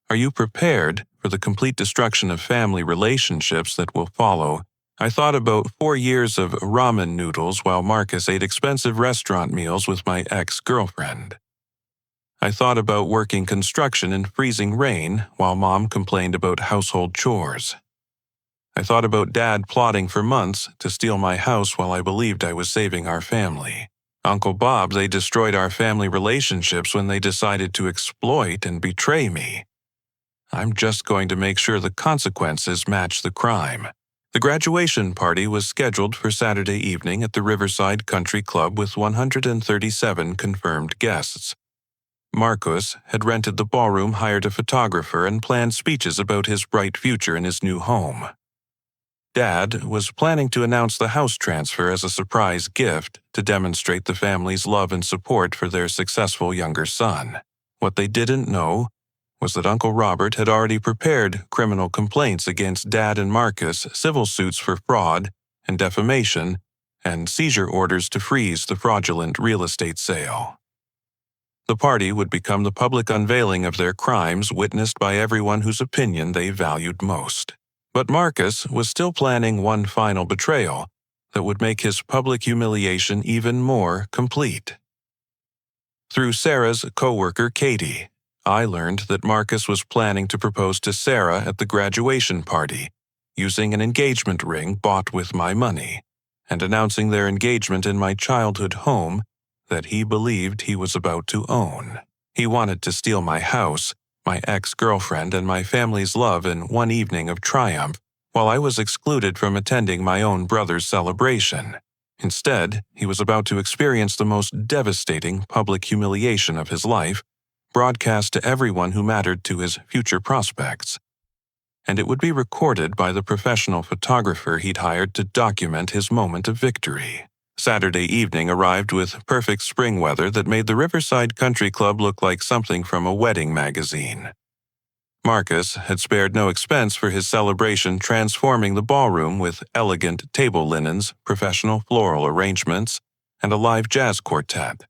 Are you prepared for the complete destruction of family relationships that will follow? I thought about 4 years of ramen noodles while Marcus ate expensive restaurant meals with my ex-girlfriend. I thought about working construction in freezing rain while Mom complained about household chores. I thought about Dad plotting for months to steal my house while I believed I was saving our family. Uncle Bob, they destroyed our family relationships when they decided to exploit and betray me. I'm just going to make sure the consequences match the crime. The graduation party was scheduled for Saturday evening at the Riverside Country Club with 137 confirmed guests. Marcus had rented the ballroom, hired a photographer, and planned speeches about his bright future in his new home. Dad was planning to announce the house transfer as a surprise gift to demonstrate the family's love and support for their successful younger son. What they didn't know was that Uncle Robert had already prepared criminal complaints against Dad and Marcus, civil suits for fraud and defamation, and seizure orders to freeze the fraudulent real estate sale. The party would become the public unveiling of their crimes, witnessed by everyone whose opinion they valued most. But Marcus was still planning one final betrayal that would make his public humiliation even more complete. Through Sarah's co-worker Katie, I learned that Marcus was planning to propose to Sarah at the graduation party, using an engagement ring bought with my money, and announcing their engagement in my childhood home that he believed he was about to own. He wanted to steal my house, my ex-girlfriend, and my family's love in one evening of triumph, while I was excluded from attending my own brother's celebration. Instead, he was about to experience the most devastating public humiliation of his life, broadcast to everyone who mattered to his future prospects. And it would be recorded by the professional photographer he'd hired to document his moment of victory. Saturday evening arrived with perfect spring weather that made the Riverside Country Club look like something from a wedding magazine. Marcus had spared no expense for his celebration, transforming the ballroom with elegant table linens, professional floral arrangements, and a live jazz quartet.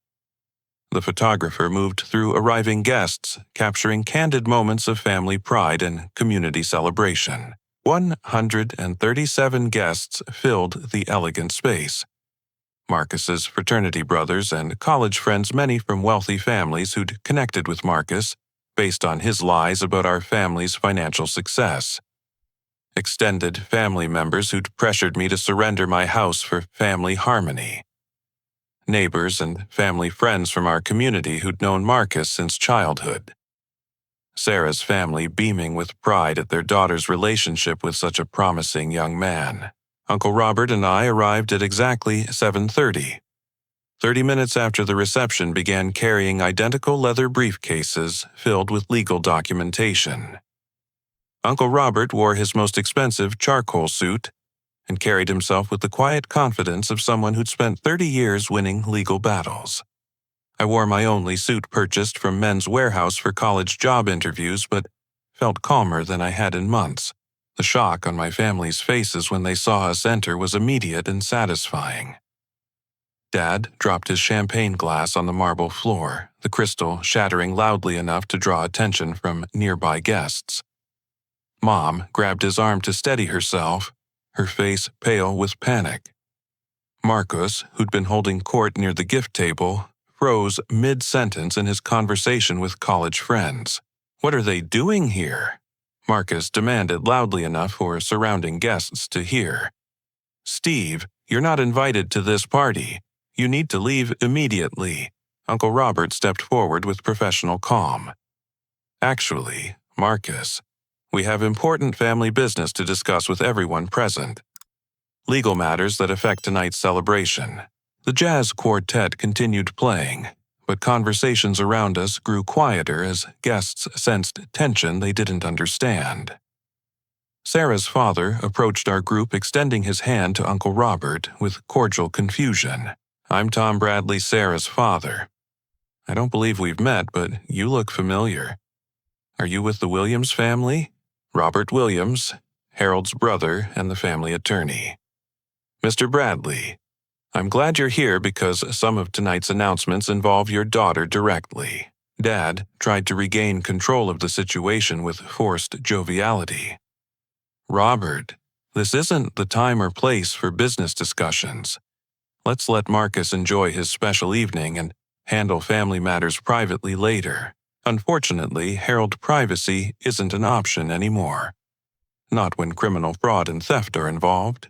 The photographer moved through arriving guests, capturing candid moments of family pride and community celebration. 137 guests filled the elegant space. Marcus's fraternity brothers and college friends, many from wealthy families who'd connected with Marcus based on his lies about our family's financial success. Extended family members who'd pressured me to surrender my house for family harmony. neighbors and family friends from our community who'd known Marcus since childhood. Sarah's family beaming with pride at their daughter's relationship with such a promising young man. Uncle Robert and I arrived at exactly 7:30. 30 minutes after the reception began carrying identical leather briefcases filled with legal documentation. Uncle Robert wore his most expensive charcoal suit and carried himself with the quiet confidence of someone who'd spent 30 years winning legal battles. I wore my only suit purchased from Men's Warehouse for college job interviews, but felt calmer than I had in months. The shock on my family's faces when they saw us enter was immediate and satisfying. Dad dropped his champagne glass on the marble floor, the crystal shattering loudly enough to draw attention from nearby guests. Mom grabbed his arm to steady herself, her face pale with panic. Marcus, who'd been holding court near the gift table, froze mid-sentence in his conversation with college friends. "What are they doing here?" Marcus demanded loudly enough for surrounding guests to hear. "Steve, you're not invited to this party. You need to leave immediately." Uncle Robert stepped forward with professional calm. "Actually, Marcus, we have important family business to discuss with everyone present. Legal matters that affect tonight's celebration." The jazz quartet continued playing, but conversations around us grew quieter as guests sensed tension they didn't understand. Sarah's father approached our group, extending his hand to Uncle Robert with cordial confusion. "I'm Tom Bradley, Sarah's father. I don't believe we've met, but you look familiar. Are you with the Williams family?" Robert Williams, Harold's brother and the family attorney. "Mr. Bradley, I'm glad you're here because some of tonight's announcements involve your daughter directly." Dad tried to regain control of the situation with forced joviality. "Robert, this isn't the time or place for business discussions. Let's let Marcus enjoy his special evening and handle family matters privately later. Unfortunately, Harold, privacy isn't an option anymore. Not when criminal fraud and theft are involved."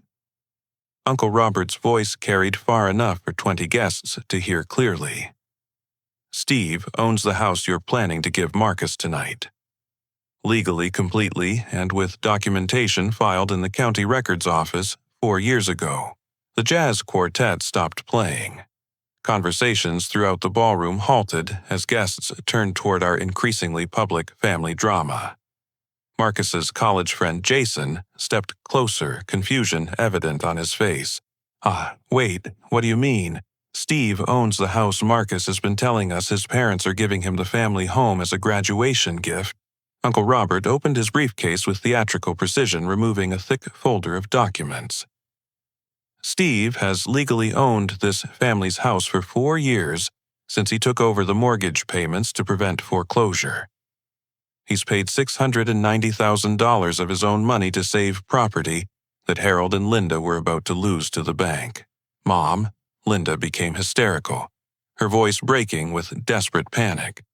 Uncle Robert's voice carried far enough for 20 guests to hear clearly. "Steve owns the house you're planning to give Marcus tonight. Legally, completely, and with documentation filed in the county records office 4 years ago." The jazz quartet stopped playing. Conversations throughout the ballroom halted as guests turned toward our increasingly public family drama. Marcus's college friend Jason stepped closer, confusion evident on his face. Wait, what do you mean? Steve owns the house. Marcus has been telling us his parents are giving him the family home as a graduation gift." Uncle Robert opened his briefcase with theatrical precision, removing a thick folder of documents. "Steve has legally owned this family's house for 4 years since he took over the mortgage payments to prevent foreclosure. He's paid $690,000 of his own money to save property that Harold and Linda were about to lose to the bank." "Mom," Linda became hysterical, her voice breaking with desperate panic.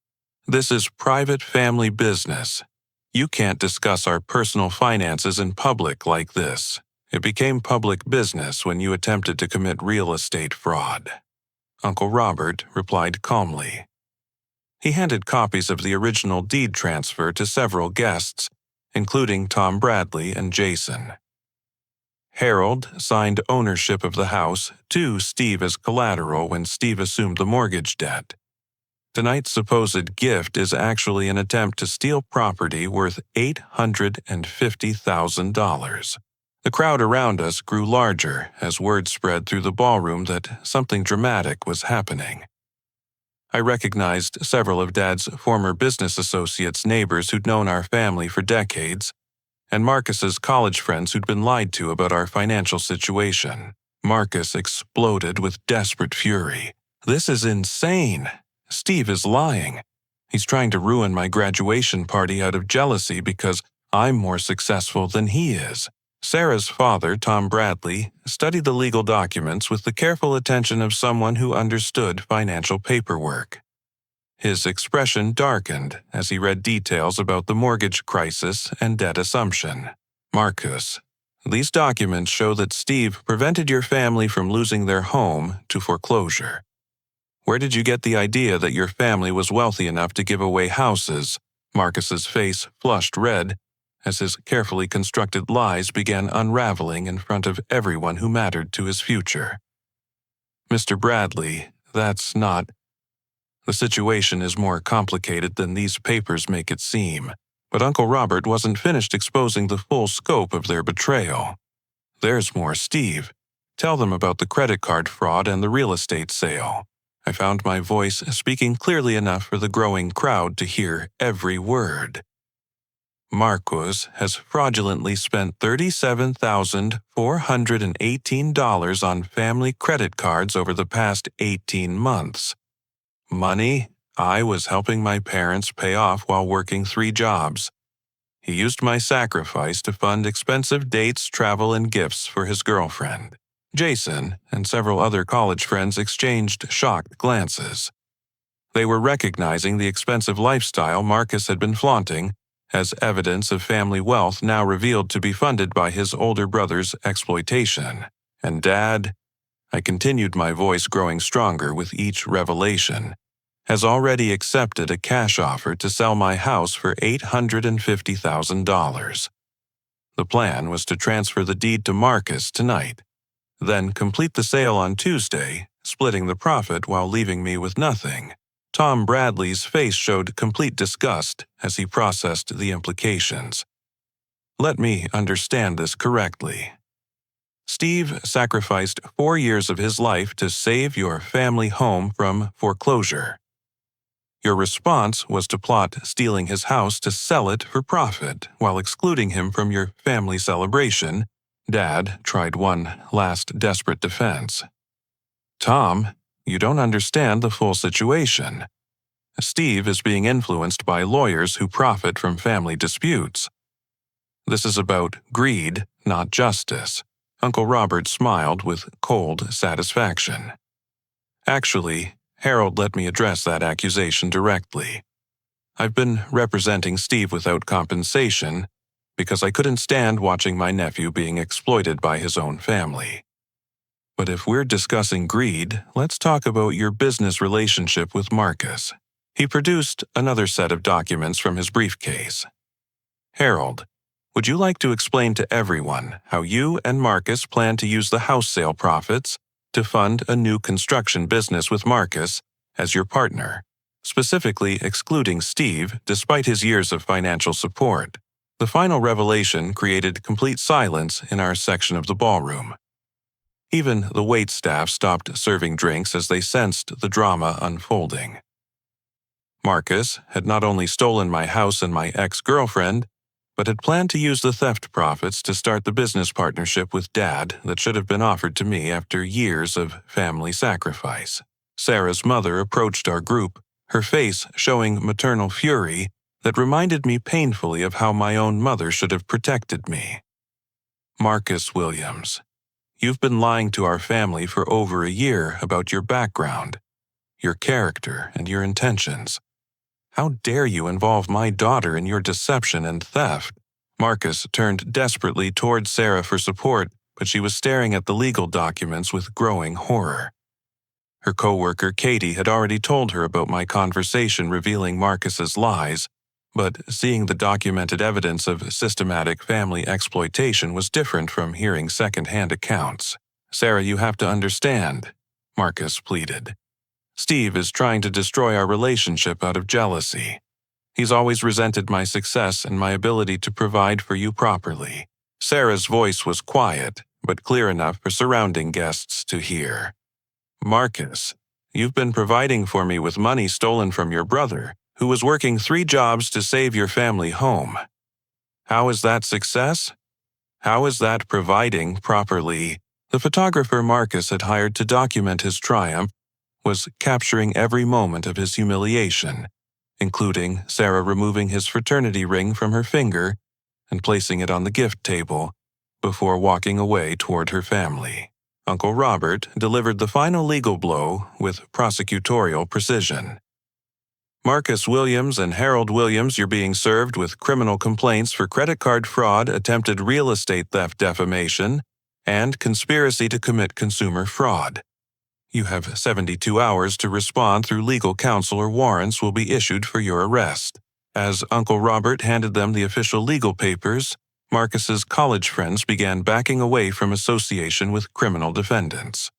"This is private family business. You can't discuss our personal finances in public like this. It became public business when you attempted to commit real estate fraud." Uncle Robert replied calmly. He handed copies of the original deed transfer to several guests, including Tom Bradley and Jason. Harold signed ownership of the house to Steve as collateral when Steve assumed the mortgage debt. Tonight's supposed gift is actually an attempt to steal property worth $850,000. The crowd around us grew larger as word spread through the ballroom that something dramatic was happening. I recognized several of Dad's former business associates' neighbors who'd known our family for decades, and Marcus's college friends who'd been lied to about our financial situation. Marcus exploded with desperate fury. "This is insane. Steve is lying. He's trying to ruin my graduation party out of jealousy because I'm more successful than he is." Sarah's father, Tom Bradley, studied the legal documents with the careful attention of someone who understood financial paperwork. His expression darkened as he read details about the mortgage crisis and debt assumption. "Marcus, these documents show that Steve prevented your family from losing their home to foreclosure. Where did you get the idea that your family was wealthy enough to give away houses? Marcus's face flushed red as his carefully constructed lies began unraveling in front of everyone who mattered to his future. Mr. Bradley, that's not... The situation is more complicated than these papers make it seem, but Uncle Robert wasn't finished exposing the full scope of their betrayal. There's more, Steve. Tell them about the credit card fraud and the real estate sale. I found my voice speaking clearly enough for the growing crowd to hear every word. Marcus has fraudulently spent $37,418 on family credit cards over the past 18 months. Money I was helping my parents pay off while working 3 jobs. He used my sacrifice to fund expensive dates, travel, and gifts for his girlfriend. Jason and several other college friends exchanged shocked glances. They were recognizing the expensive lifestyle Marcus had been flaunting as evidence of family wealth now revealed to be funded by his older brother's exploitation. And Dad, I continued, my voice growing stronger with each revelation, has already accepted a cash offer to sell my house for $850,000. The plan was to transfer the deed to Marcus tonight, then complete the sale on Tuesday, splitting the profit while leaving me with nothing. Tom Bradley's face showed complete disgust as he processed the implications. Let me understand this correctly. Steve sacrificed 4 years of his life to save your family home from foreclosure. Your response was to plot stealing his house to sell it for profit while excluding him from your family celebration. Dad tried one last desperate defense. Tom, you don't understand the full situation. Steve is being influenced by lawyers who profit from family disputes. This is about greed, not justice. Uncle Robert smiled with cold satisfaction. Actually, Harold let me address that accusation directly. I've been representing Steve without compensation because I couldn't stand watching my nephew being exploited by his own family. But if we're discussing greed, let's talk about your business relationship with Marcus. He produced another set of documents from his briefcase. Harold, would you like to explain to everyone how you and Marcus plan to use the house sale profits to fund a new construction business with Marcus as your partner, specifically excluding Steve despite his years of financial support? The final revelation created complete silence in our section of the ballroom. Even the waitstaff stopped serving drinks as they sensed the drama unfolding. Marcus had not only stolen my house and my ex-girlfriend, but had planned to use the theft profits to start the business partnership with Dad that should have been offered to me after years of family sacrifice. Sarah's mother approached our group, her face showing maternal fury that reminded me painfully of how my own mother should have protected me. Marcus Williams, you've been lying to our family for over a year about your background, your character, and your intentions. How dare you involve my daughter in your deception and theft? Marcus turned desperately toward Sarah for support, but she was staring at the legal documents with growing horror. Her co-worker Katie had already told her about my conversation revealing Marcus's lies, but seeing the documented evidence of systematic family exploitation was different from hearing second-hand accounts. Sarah, you have to understand, Marcus pleaded. Steve is trying to destroy our relationship out of jealousy. He's always resented my success and my ability to provide for you properly. Sarah's voice was quiet, but clear enough for surrounding guests to hear. Marcus, you've been providing for me with money stolen from your brother, who was working 3 jobs to save your family home. How is that success? How is that providing properly? The photographer Marcus had hired to document his triumph was capturing every moment of his humiliation, including Sarah removing his fraternity ring from her finger and placing it on the gift table before walking away toward her family. Uncle Robert delivered the final legal blow with prosecutorial precision. Marcus Williams and Harold Williams, you're being served with criminal complaints for credit card fraud, attempted real estate theft defamation, and conspiracy to commit consumer fraud. You have 72 hours to respond through legal counsel or warrants will be issued for your arrest. As Uncle Robert handed them the official legal papers, Marcus's college friends began backing away from association with criminal defendants.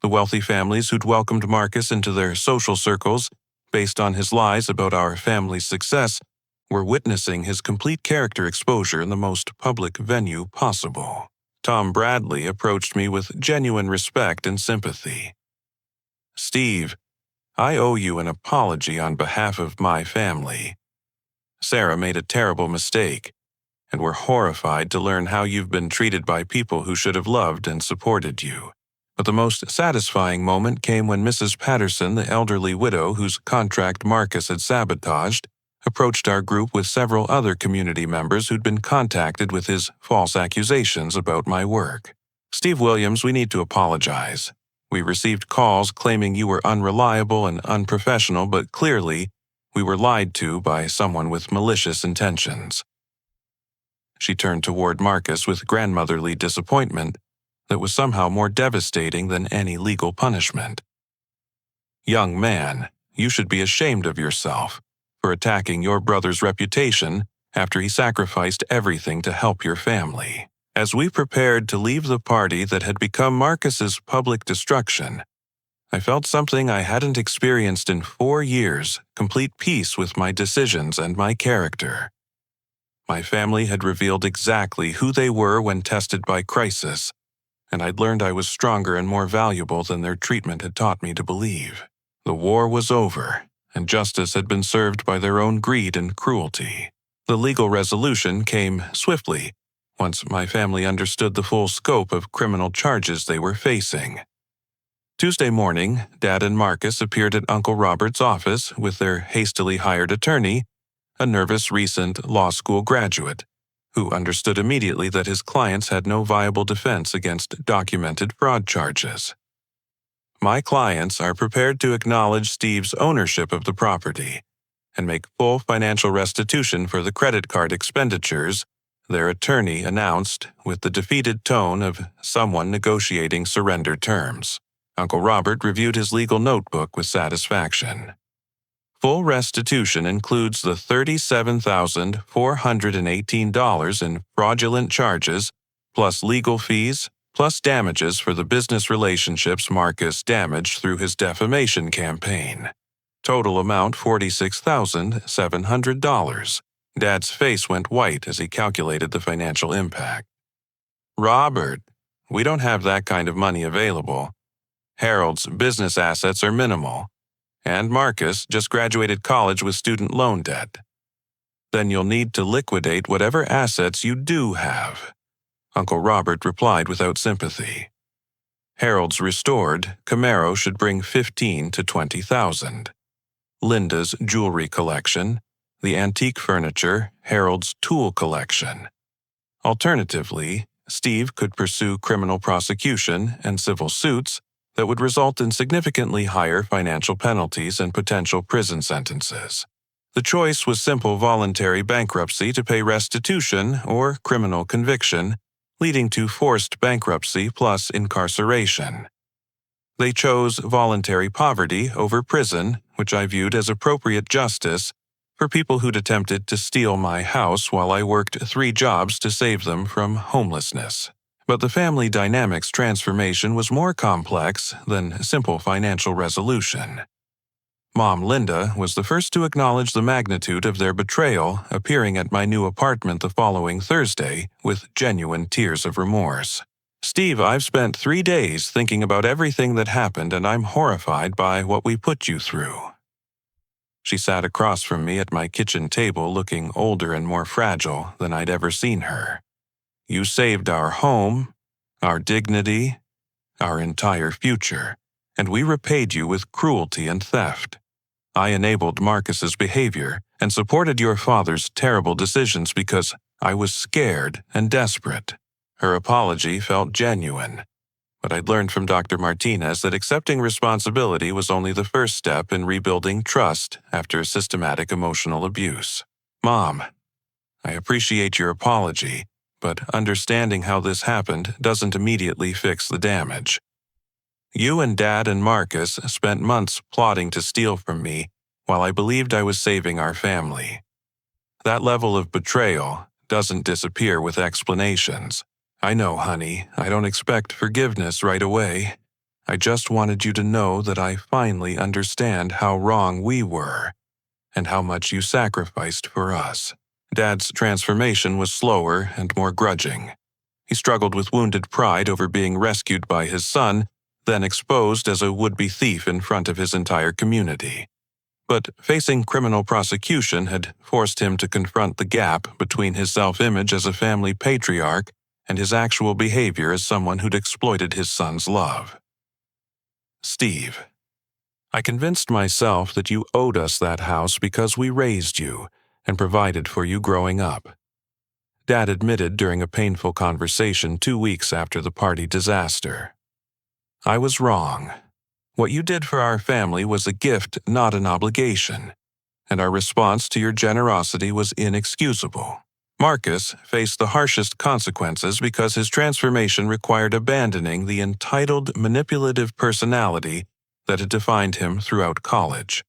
The wealthy families who'd welcomed Marcus into their social circles based on his lies about our family's success were witnessing his complete character exposure in the most public venue possible. Tom Bradley approached me with genuine respect and sympathy. "Steve, I owe you an apology on behalf of my family. Sarah made a terrible mistake, and we're horrified to learn how you've been treated by people who should have loved and supported you." But the most satisfying moment came when Mrs. Patterson, the elderly widow whose contract Marcus had sabotaged, approached our group with several other community members who'd been contacted with his false accusations about my work. "Steve Williams, we need to apologize. We received calls claiming you were unreliable and unprofessional, but clearly, we were lied to by someone with malicious intentions." She turned toward Marcus with grandmotherly disappointment that was somehow more devastating than any legal punishment. "Young man, you should be ashamed of yourself for attacking your brother's reputation after he sacrificed everything to help your family." As we prepared to leave the party that had become Marcus's public destruction, I felt something I hadn't experienced in 4 years, complete peace with my decisions and my character. My family had revealed exactly who they were when tested by crisis, and I'd learned I was stronger and more valuable than their treatment had taught me to believe. The war was over, and justice had been served by their own greed and cruelty. The legal resolution came swiftly once my family understood the full scope of criminal charges they were facing. Tuesday morning, Dad and Marcus appeared at Uncle Robert's office with their hastily hired attorney, a nervous recent law school graduate, who understood immediately that his clients had no viable defense against documented fraud charges. "My clients are prepared to acknowledge Steve's ownership of the property and make full financial restitution for the credit card expenditures," their attorney announced with the defeated tone of someone negotiating surrender terms. Uncle Robert reviewed his legal notebook with satisfaction. "Full restitution includes the $37,418 in fraudulent charges, plus legal fees, plus damages for the business relationships Marcus damaged through his defamation campaign. Total amount $46,700. Dad's face went white as he calculated the financial impact. "Robert, we don't have that kind of money available. Harold's business assets are minimal, and Marcus just graduated college with student loan debt. Then you'll need to liquidate whatever assets you do have," Uncle Robert replied without sympathy. "Harold's restored Camaro should bring $15,000 to $20,000. Linda's jewelry collection, the antique furniture, Harold's tool collection. Alternatively, Steve could pursue criminal prosecution and civil suits that would result in significantly higher financial penalties and potential prison sentences. The choice was simple voluntary bankruptcy to pay restitution or criminal conviction, leading to forced bankruptcy plus incarceration. They chose voluntary poverty over prison, which I viewed as appropriate justice for people who'd attempted to steal my house while I worked 3 jobs to save them from homelessness. But the family dynamics transformation was more complex than simple financial resolution. Mom Linda was the first to acknowledge the magnitude of their betrayal, appearing at my new apartment the following Thursday with genuine tears of remorse. "Steve, I've spent 3 days thinking about everything that happened, and I'm horrified by what we put you through." She sat across from me at my kitchen table looking older and more fragile than I'd ever seen her. "You saved our home, our dignity, our entire future, and we repaid you with cruelty and theft. I enabled Marcus's behavior and supported your father's terrible decisions because I was scared and desperate." Her apology felt genuine, but I'd learned from Dr. Martinez that accepting responsibility was only the first step in rebuilding trust after systematic emotional abuse. "Mom, I appreciate your apology, but understanding how this happened doesn't immediately fix the damage. You and Dad and Marcus spent months plotting to steal from me while I believed I was saving our family. That level of betrayal doesn't disappear with explanations. I know, honey, I don't expect forgiveness right away. I just wanted you to know that I finally understand how wrong we were and how much you sacrificed for us. Dad's transformation was slower and more grudging. He struggled with wounded pride over being rescued by his son, then exposed as a would-be thief in front of his entire community. But facing criminal prosecution had forced him to confront the gap between his self-image as a family patriarch and his actual behavior as someone who'd exploited his son's love. Steve, I convinced myself that you owed us that house because we raised you and provided for you growing up. Dad admitted during a painful conversation 2 weeks after the party disaster. I was wrong. What you did for our family was a gift, not an obligation, and our response to your generosity was inexcusable. Marcus faced the harshest consequences because his transformation required abandoning the entitled, manipulative personality that had defined him throughout college.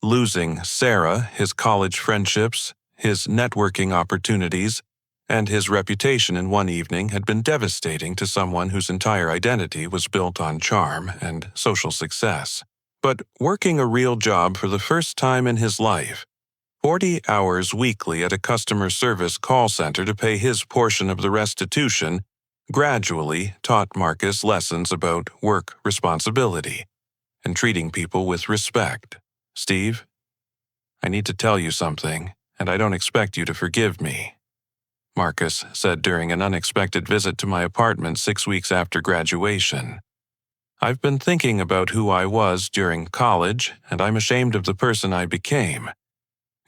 Losing Sarah, his college friendships, his networking opportunities, and his reputation in one evening had been devastating to someone whose entire identity was built on charm and social success. But working a real job for the first time in his life, 40 hours weekly at a customer service call center to pay his portion of the restitution, gradually taught Marcus lessons about work responsibility and treating people with respect. Steve, I need to tell you something, and I don't expect you to forgive me, Marcus said during an unexpected visit to my apartment 6 weeks after graduation. I've been thinking about who I was during college, and I'm ashamed of the person I became.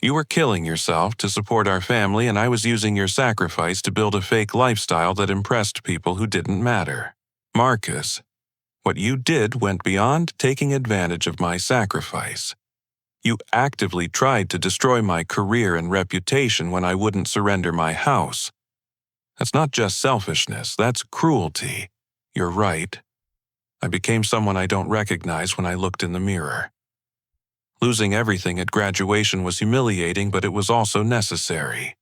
You were killing yourself to support our family, and I was using your sacrifice to build a fake lifestyle that impressed people who didn't matter. Marcus, what you did went beyond taking advantage of my sacrifice. You actively tried to destroy my career and reputation when I wouldn't surrender my house. That's not just selfishness, that's cruelty. You're right. I became someone I don't recognize when I looked in the mirror. Losing everything at graduation was humiliating, but it was also necessary.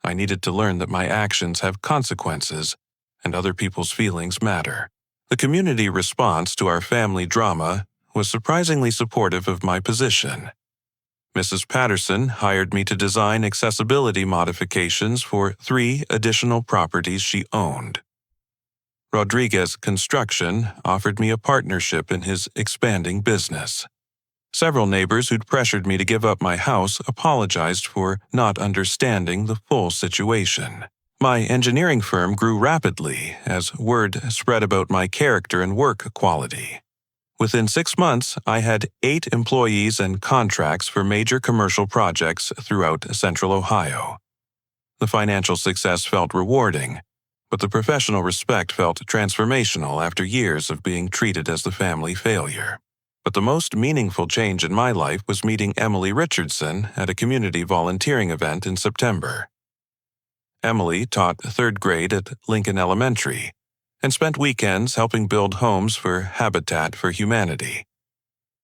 I needed to learn that my actions have consequences, and other people's feelings matter. The community response to our family drama was surprisingly supportive of my position. Mrs. Patterson hired me to design accessibility modifications for 3 additional properties she owned. Rodriguez Construction offered me a partnership in his expanding business. Several neighbors who'd pressured me to give up my house apologized for not understanding the full situation. My engineering firm grew rapidly as word spread about my character and work quality. Within 6 months, I had 8 employees and contracts for major commercial projects throughout Central Ohio. The financial success felt rewarding, but the professional respect felt transformational after years of being treated as the family failure. But the most meaningful change in my life was meeting Emily Richardson at a community volunteering event in September. Emily taught 3rd grade at Lincoln Elementary and spent weekends helping build homes for Habitat for Humanity.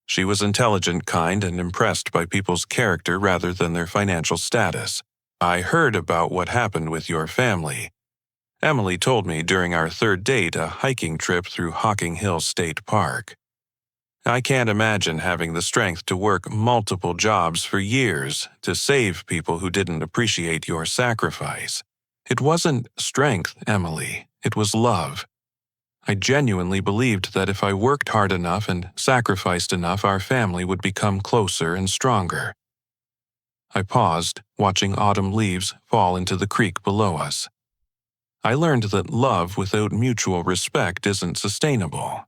She was intelligent, kind, and impressed by people's character rather than their financial status. I heard about what happened with your family, Emily told me during our 3rd date, a hiking trip through Hocking Hills State Park. I can't imagine having the strength to work multiple jobs for years to save people who didn't appreciate your sacrifice. It wasn't strength, Emily. It was love. I genuinely believed that if I worked hard enough and sacrificed enough, our family would become closer and stronger. I paused, watching autumn leaves fall into the creek below us. I learned that love without mutual respect isn't sustainable,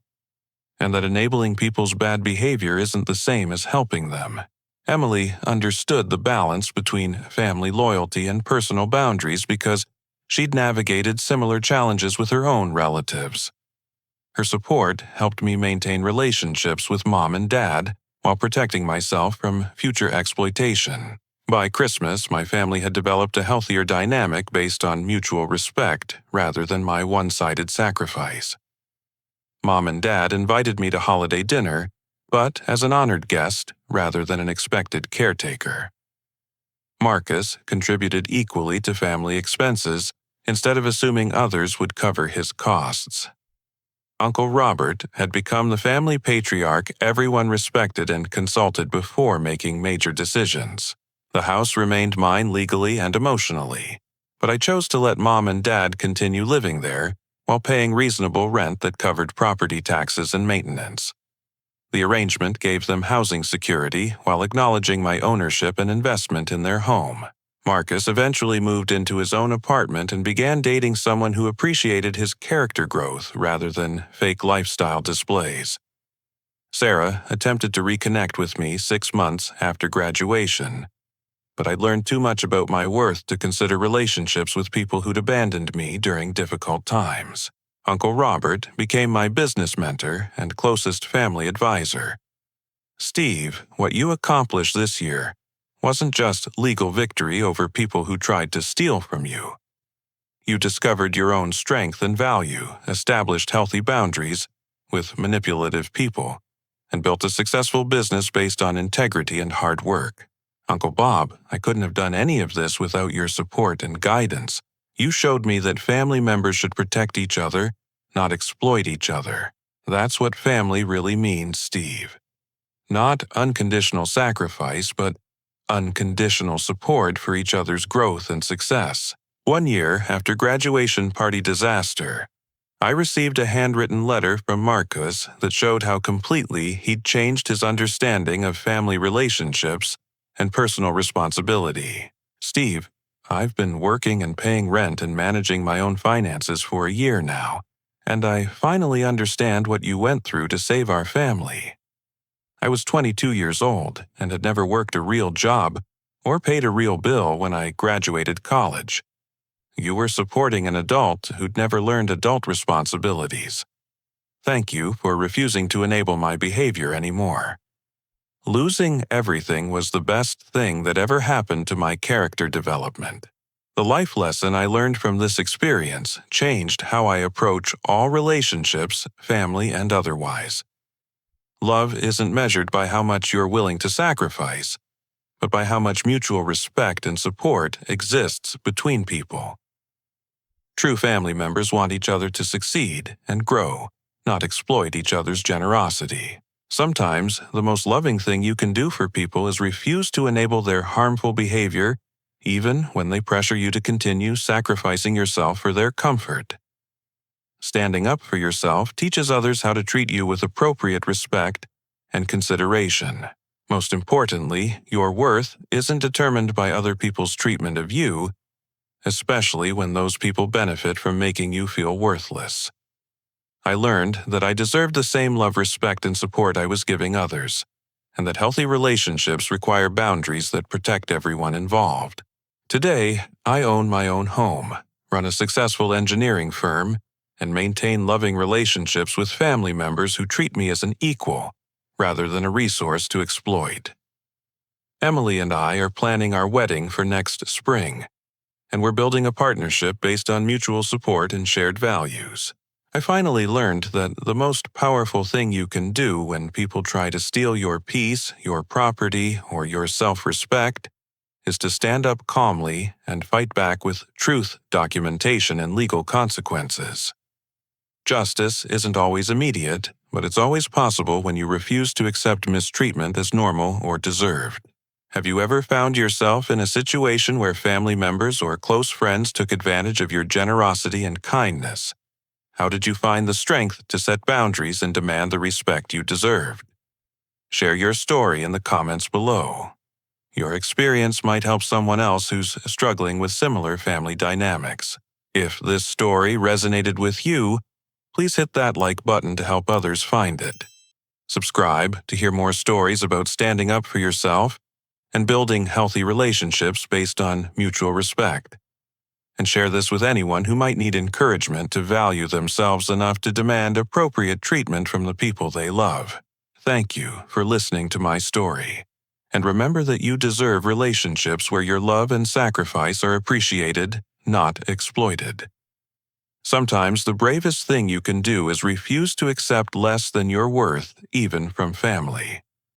and that enabling people's bad behavior isn't the same as helping them. Emily understood the balance between family loyalty and personal boundaries because she'd navigated similar challenges with her own relatives. Her support helped me maintain relationships with Mom and Dad while protecting myself from future exploitation. By Christmas, my family had developed a healthier dynamic based on mutual respect rather than my one-sided sacrifice. Mom and Dad invited me to holiday dinner, but as an honored guest rather than an expected caretaker. Marcus contributed equally to family expenses instead of assuming others would cover his costs. Uncle Robert had become the family patriarch everyone respected and consulted before making major decisions. The house remained mine legally and emotionally, but I chose to let Mom and Dad continue living there while paying reasonable rent that covered property taxes and maintenance. The arrangement gave them housing security while acknowledging my ownership and investment in their home. Marcus eventually moved into his own apartment and began dating someone who appreciated his character growth rather than fake lifestyle displays. Sarah attempted to reconnect with me 6 months after graduation, but I'd learned too much about my worth to consider relationships with people who'd abandoned me during difficult times. Uncle Robert became my business mentor and closest family advisor. Steve, what you accomplished this year wasn't just legal victory over people who tried to steal from you. You discovered your own strength and value, established healthy boundaries with manipulative people, and built a successful business based on integrity and hard work. Uncle Bob, I couldn't have done any of this without your support and guidance. You showed me that family members should protect each other, not exploit each other. That's what family really means, Steve. Not unconditional sacrifice, but unconditional support for each other's growth and success. 1 year after graduation party disaster, I received a handwritten letter from Marcus that showed how completely he'd changed his understanding of family relationships and personal responsibility. Steve, I've been working and paying rent and managing my own finances for a year now, and I finally understand what you went through to save our family. I was 22 years old and had never worked a real job or paid a real bill when I graduated college. You were supporting an adult who'd never learned adult responsibilities. Thank you for refusing to enable my behavior anymore. Losing everything was the best thing that ever happened to my character development. The life lesson I learned from this experience changed how I approach all relationships, family and otherwise. Love isn't measured by how much you're willing to sacrifice, but by how much mutual respect and support exists between people. True family members want each other to succeed and grow, not exploit each other's generosity. Sometimes, the most loving thing you can do for people is refuse to enable their harmful behavior, even when they pressure you to continue sacrificing yourself for their comfort. Standing up for yourself teaches others how to treat you with appropriate respect and consideration. Most importantly, your worth isn't determined by other people's treatment of you, especially when those people benefit from making you feel worthless. I learned that I deserved the same love, respect, and support I was giving others, and that healthy relationships require boundaries that protect everyone involved. Today, I own my own home, run a successful engineering firm, and maintain loving relationships with family members who treat me as an equal rather than a resource to exploit. Emily and I are planning our wedding for next spring, and we're building a partnership based on mutual support and shared values. I finally learned that the most powerful thing you can do when people try to steal your peace, your property, or your self-respect is to stand up calmly and fight back with truth, documentation, and legal consequences. Justice isn't always immediate, but it's always possible when you refuse to accept mistreatment as normal or deserved. Have you ever found yourself in a situation where family members or close friends took advantage of your generosity and kindness? How did you find the strength to set boundaries and demand the respect you deserved? Share your story in the comments below. Your experience might help someone else who's struggling with similar family dynamics. If this story resonated with you, please hit that like button to help others find it. Subscribe to hear more stories about standing up for yourself and building healthy relationships based on mutual respect. And share this with anyone who might need encouragement to value themselves enough to demand appropriate treatment from the people they love. Thank you for listening to my story. And remember that you deserve relationships where your love and sacrifice are appreciated, not exploited. Sometimes the bravest thing you can do is refuse to accept less than your worth, even from family.